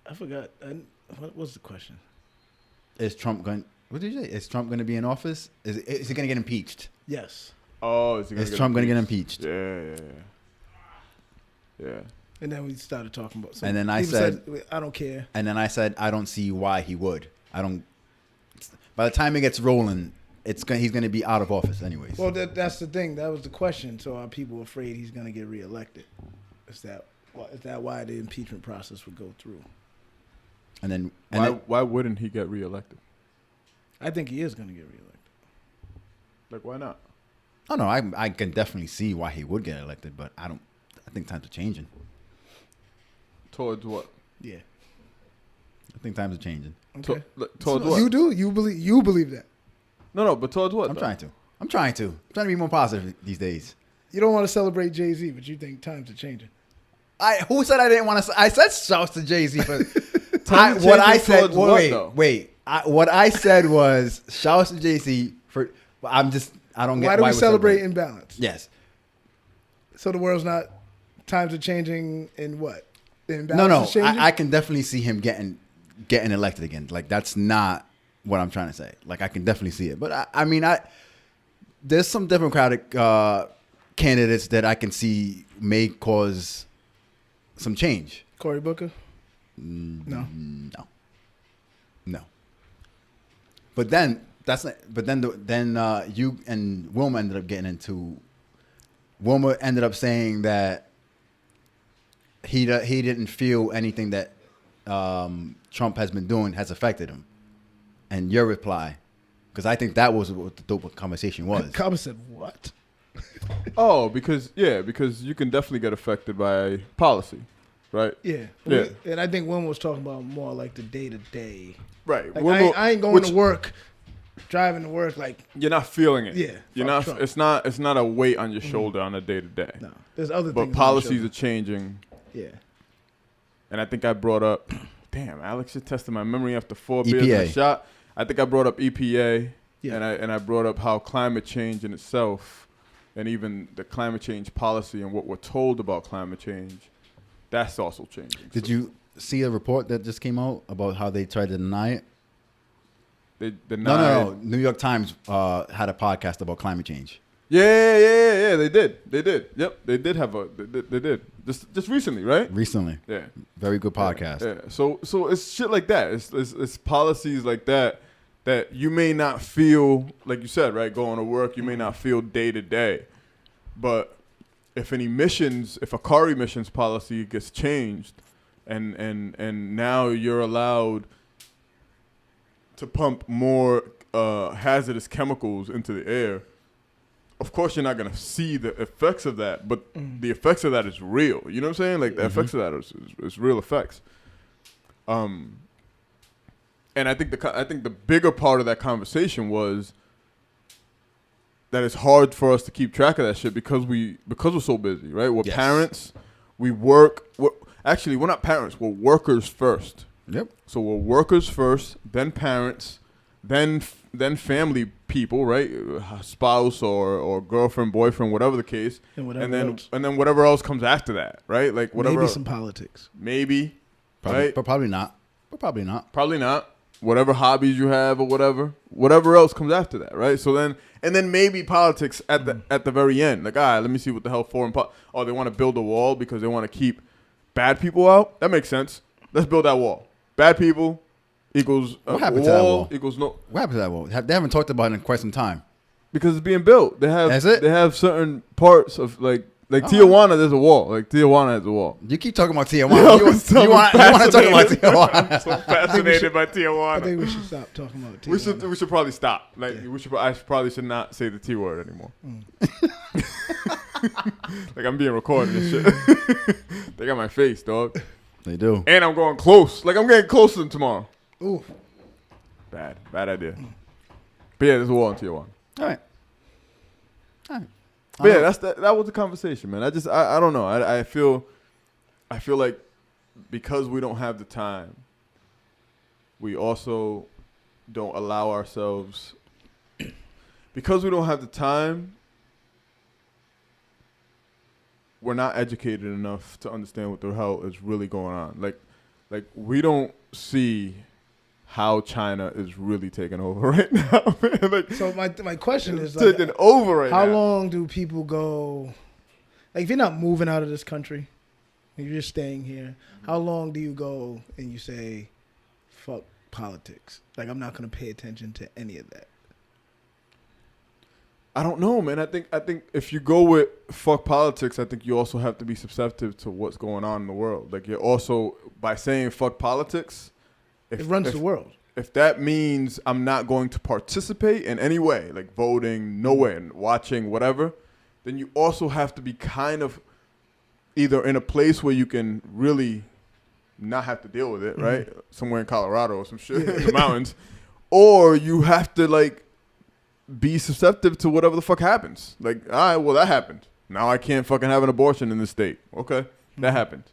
I forgot. What was the question? Is Trump going? What did you say? Is Trump going to be in office? Is he going to get impeached? Yes. Oh, Is Trump going to get impeached? Yeah. And then we started talking about. And then I people said- I don't care. And then I said, I don't see why he would. I don't. By the time it gets rolling, he's going to be out of office anyways. Well, that's the thing. That was the question. So are people afraid he's going to get reelected? Is that why the impeachment process would go through? And then Why wouldn't he get reelected? I think he is going to get reelected. Like, why not? oh no, I can definitely see why he would get elected, but I think times are changing. Towards what? Yeah. I think times are changing. Okay. Towards So what? you do? You believe that? No, but towards what? I'm though? trying to be more positive these days. You don't want to celebrate Jay-Z, but you think times are changing. Who said I didn't want to? I said shouts to Jay-Z for Times what I changing said. towards what, though? What I said was shouts to Jay-Z for. I don't get Why do we we're celebrate imbalance? Yes. So the world's not. Times are changing in what? The No, imbalance is changing? I can definitely see him getting elected again. Like that's not what I'm trying to say. Like I can definitely see it, but there's some Democratic candidates that I can see may cause some change. Cory Booker? No. No. But then you and Wilma ended up getting into. Wilma ended up saying that he didn't feel anything that Trump has been doing has affected him. And your reply, because I think that was what the dope conversation was. Kaba said what? Oh, because you can definitely get affected by policy, right? Yeah. Yeah. And I think one was talking about more like the day to day. Right. Like I ain't going to work, driving to work like You're not feeling it. Yeah, You're fuck not. Trump. It's not a weight on your shoulder on a day to day. no. There's other But things. policies are changing, Yeah. and I think I brought up. Damn, Alex just tested my memory after 4 beers and a EPA. shot. I think I brought up EPA, Yeah. and I brought up how climate change in itself, and even the climate change policy and what we're told about climate change, that's also changing. Did you see a report that just came out about how they tried to deny it? They denied. No. New York Times had a podcast about climate change. Yeah. They did. Yep, they did have a. They did just recently, right? Recently. Yeah. Very good podcast. Yeah. So it's shit like that. It's policies like that you may not feel, like you said, right? Going to work, you may not feel day to day, but if a car emissions policy gets changed, and now you're allowed to pump more hazardous chemicals into the air, of course you're not going to see the effects of that, but the effects of that is real. You know what I'm saying? Like the effects of that is real effects. And I think the bigger part of that conversation was that it's hard for us to keep track of that shit because we're so busy, right? We're Yes. parents, we work. Actually, we're not parents. We're workers first. Yep. So we're workers first, then parents, then family people, right? Spouse or girlfriend, boyfriend, whatever the case, And then whatever else comes after that, right? Like whatever. Maybe some politics. Maybe, Probably, right? but probably not. But probably not. Probably not. Whatever hobbies you have or whatever else comes after that, right? So then maybe politics at the very end. Like, all right, let me see what the hell they want to build a wall because they want to keep bad people out. That makes sense. Let's build that wall. Bad people equals What happened to that wall? equals no. What happened to that wall? They haven't talked about it in quite some time. Because it's being built. They have certain parts of like Tijuana. There's a wall. Like Tijuana has a wall. You keep talking about Tijuana. You want to talk about Tijuana? I'm so fascinated by I Tijuana. think we should stop talking about Tijuana. We should probably stop. Like I probably should not say the T word anymore. Like I'm being recorded and shit. They got my face, dog. They do. And I'm going close. Like I'm getting closer than tomorrow. Ooh. Bad idea. But yeah, there's a wall in Tijuana. All right. But yeah, that was the conversation, man. I don't know. I feel like because we don't have the time, we also don't allow ourselves. Because we don't have the time, we're not educated enough to understand what the hell is really going on. Like we don't see how China is really taking over right now, man. Like, So my question is, taking over right how now. long do people go? Like, if you're not moving out of this country, and you're just staying here, how long do you go and you say, "Fuck politics"? Like, I'm not gonna pay attention to any of that. I don't know, man. I think if you go with fuck politics, I think you also have to be susceptible to what's going on in the world. Like, you're also, by saying fuck politics, It runs the world. If that means I'm not going to participate in any way, like voting, no way, and watching, whatever, then you also have to be kind of either in a place where you can really not have to deal with it, right? Somewhere in Colorado or some shit in the mountains. Or you have to, like, be susceptible to whatever the fuck happens. Like, all right, well, that happened. Now I can't fucking have an abortion in this state. Okay, that happened.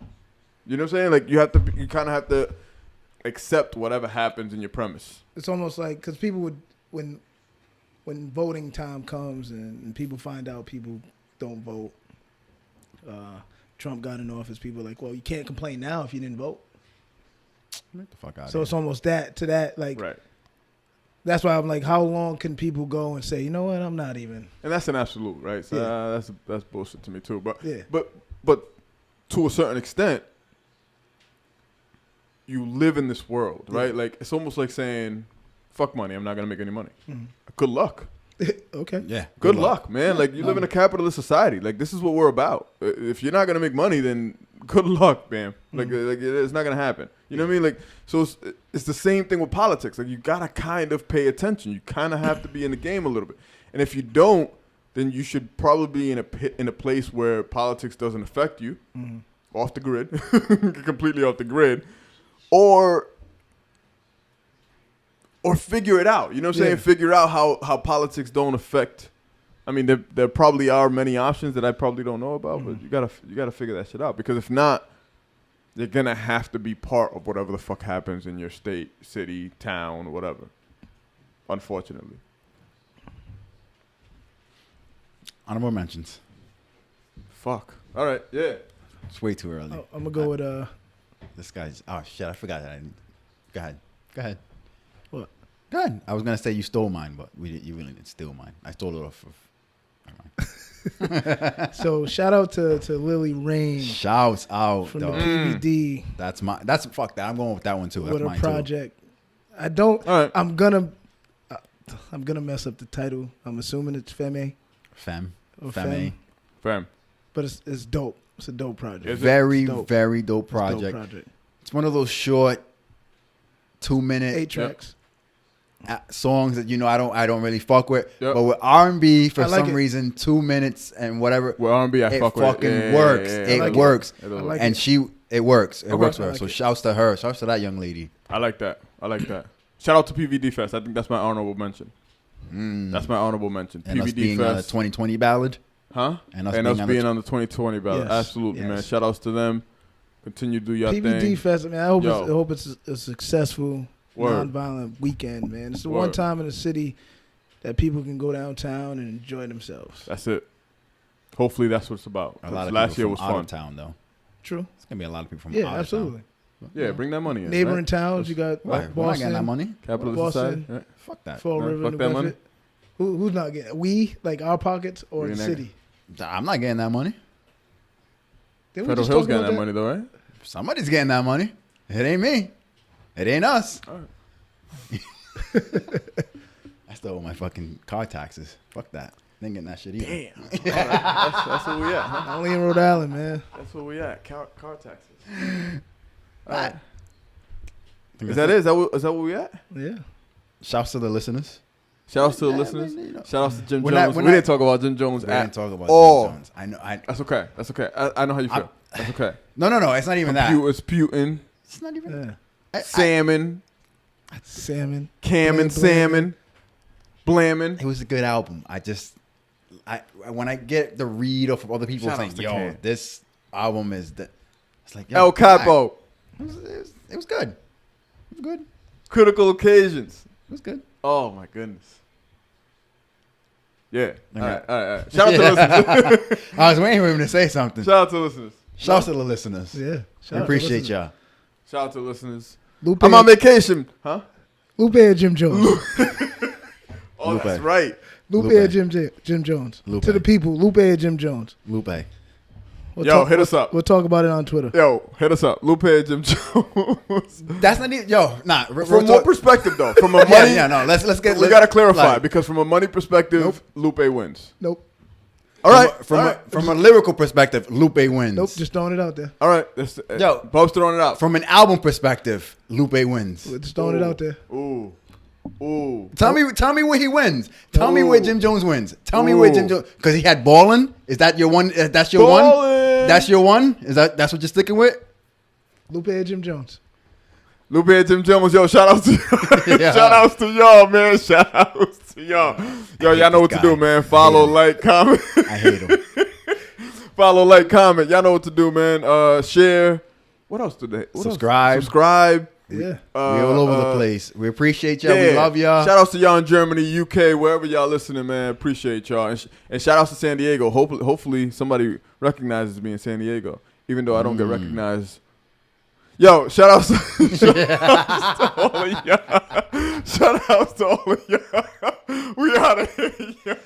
You know what I'm saying? Like, you kind of have to accept whatever happens in your premise. It's almost like, because people would, when voting time comes and people find out people don't vote, Trump got in office, people are like, well, you can't complain now if you didn't vote. Get the fuck out. So it's almost that, like, Right. That's why I'm like, how long can people go and say, you know what, I'm not even. And that's an absolute, right? So that's bullshit to me too. But Yeah. but to a certain extent, you live in this world, right? Like, it's almost like saying, fuck money, I'm not gonna make any money. Good luck. Okay. Yeah. Good luck, man. Like, you live in a capitalist society. Like, this is what we're about. If you're not gonna make money, then good luck, man. Like it's not gonna happen. You know what I mean? Like, so it's the same thing with politics. Like, you gotta kind of pay attention. You kind of have to be in the game a little bit. And if you don't, then you should probably be in a place where politics doesn't affect you, off the grid, completely off the grid, or figure it out. You know what I'm saying? Figure out how politics don't affect. I mean, there probably are many options that I probably don't know about, but you gotta figure that shit out, because if not, you're gonna have to be part of whatever the fuck happens in your state, city, town, whatever. Unfortunately. Honorable mentions. Fuck. All right. Yeah. It's way too early. I'm gonna go with This guy's. Oh shit! I forgot that. Go ahead. What? Go ahead. I was gonna say you stole mine, but you really didn't steal mine. I stole it off of. So shout out to Lily Rain Shouts out, from dog. the PVD That's fuck that. I'm going with that one too. That's with a mine project. I don't. All right. I'm gonna mess up the title. I'm assuming it's Femme. Femme. Or Femme. Fam. But it's dope. It's a dope project. Is it? Very, It's dope. very dope It's a dope project. project. It's one of those short 2-minute 8 tracks. songs that I don't really fuck with. Yep. But with R&B, for I like some it. reason, 2 minutes and whatever, Well, R&B, I it fuck with fucking it. works. Yeah, It like it. works. It does. I like And it. it works. It works Okay. for her. I like So it. shouts to her. Shouts to that young lady. I like that. Shout out to PVD Fest. I think that's my honorable mention. That's my honorable mention. And us PVD being a Fest. 2020 ballad. Huh? And us And being us on being the on the 2020 ballot. Yes. Absolutely, man. Yes. Shout outs to them. Continue to do your PVD thing. Fest. I mean, I hope it's successful. Word. nonviolent weekend, man. It's the Word. one time in the city that people can go downtown and enjoy themselves. That's it. Hopefully that's what it's about. A lot of Last people year from was out fun. of town, though. True. It's gonna be a lot of people from Yeah, out absolutely. of town. Yeah, bring that money in. Neighboring right? towns, you got Right. We're not getting that Boston, money. Capital of Boston. society. Right? Fuck that. Fall No, River, fuck New that money. Bedford. Who's not getting? We, like our pockets or We the ain't city? I'm not getting that money. Didn't we Federal just Hill's talk getting about that money though, right? Somebody's getting that money. It ain't me. It ain't us. All right. I still owe my fucking car taxes. Fuck that. They ain't getting that shit either. Damn. That's where we at, huh? Only in Rhode Island, man. That's where we at. Car taxes. Right. Is that it? Is that where we at? Yeah. Shouts to the listeners. Shout outs to the Yeah, listeners. man, you know. Shout outs to Jim When Jones. I- We didn't talk about Jim Jones We at didn't talk about all. Jim Jones. I know. That's okay. That's okay. I know how you feel. That's okay. No. It's not even that. It's Putin, It's not even. Yeah. salmon, Salmon. cam and Blam, salmon, blamming. It was a good album. When I get the read of other people Shout saying, outs to "Yo, Cam. this album is the," it's like, yo, El Capo, It was good. It was good. critical occasions. It was good. Oh my goodness. Yeah. Okay. All right. Shout out to listeners. I was waiting for him to say something. Shout out to listeners. Shouts to the listeners. Yeah. I Shout out to appreciate listeners. y'all. Shout out to listeners. Lupe, I'm on vacation. Huh? Lupe and Jim Jones. Oh, Lupe. that's right. Lupe Lupe. and Jim Jones. Lupe. To the people, Lupe and Jim Jones. Lupe. Yo, hit us up. We'll talk about it on Twitter. Yo, hit us up. Lupe and Jim Jones. That's not even. Yo, nah. From what perspective, though? From a money, Yeah, no. Let's get. we gotta clarify like, because from a money perspective, Nope. Lupe wins. Nope. All right, From a lyrical perspective, Lupe wins. Nope. Just throwing it out there. all right. Yo. Bob's throwing it out. From an album perspective, Lupe wins. Just throwing it out there. Ooh, ooh. Tell me where he wins. Tell me Ooh. where Jim Jones wins. Tell me where Jim Ooh. Jones, because he had Ballin'. Is that your one? That's your one. Ballin'. That's your one. That's what you're sticking with? Lupe and Jim Jones. Lupe and Jim Jones, yo, shout outs to Yeah. shout outs to y'all, man. Shout outs to y'all. Yo, y'all know what to this do, guy. man. Follow, him. like, comment. I hate him. Follow, like, comment. Y'all know what to do, man. Share. What else today? What else? Subscribe. Subscribe. Yeah. We're all over the place. We appreciate y'all. We love y'all. Shout outs to y'all in Germany, UK, wherever y'all listening, man. Appreciate y'all. And shout outs to San Diego. Hopefully somebody recognizes me in San Diego, even though I don't get recognized. Yo, shout outs to all of y'all. Shout outs to all of y'all. We out of here.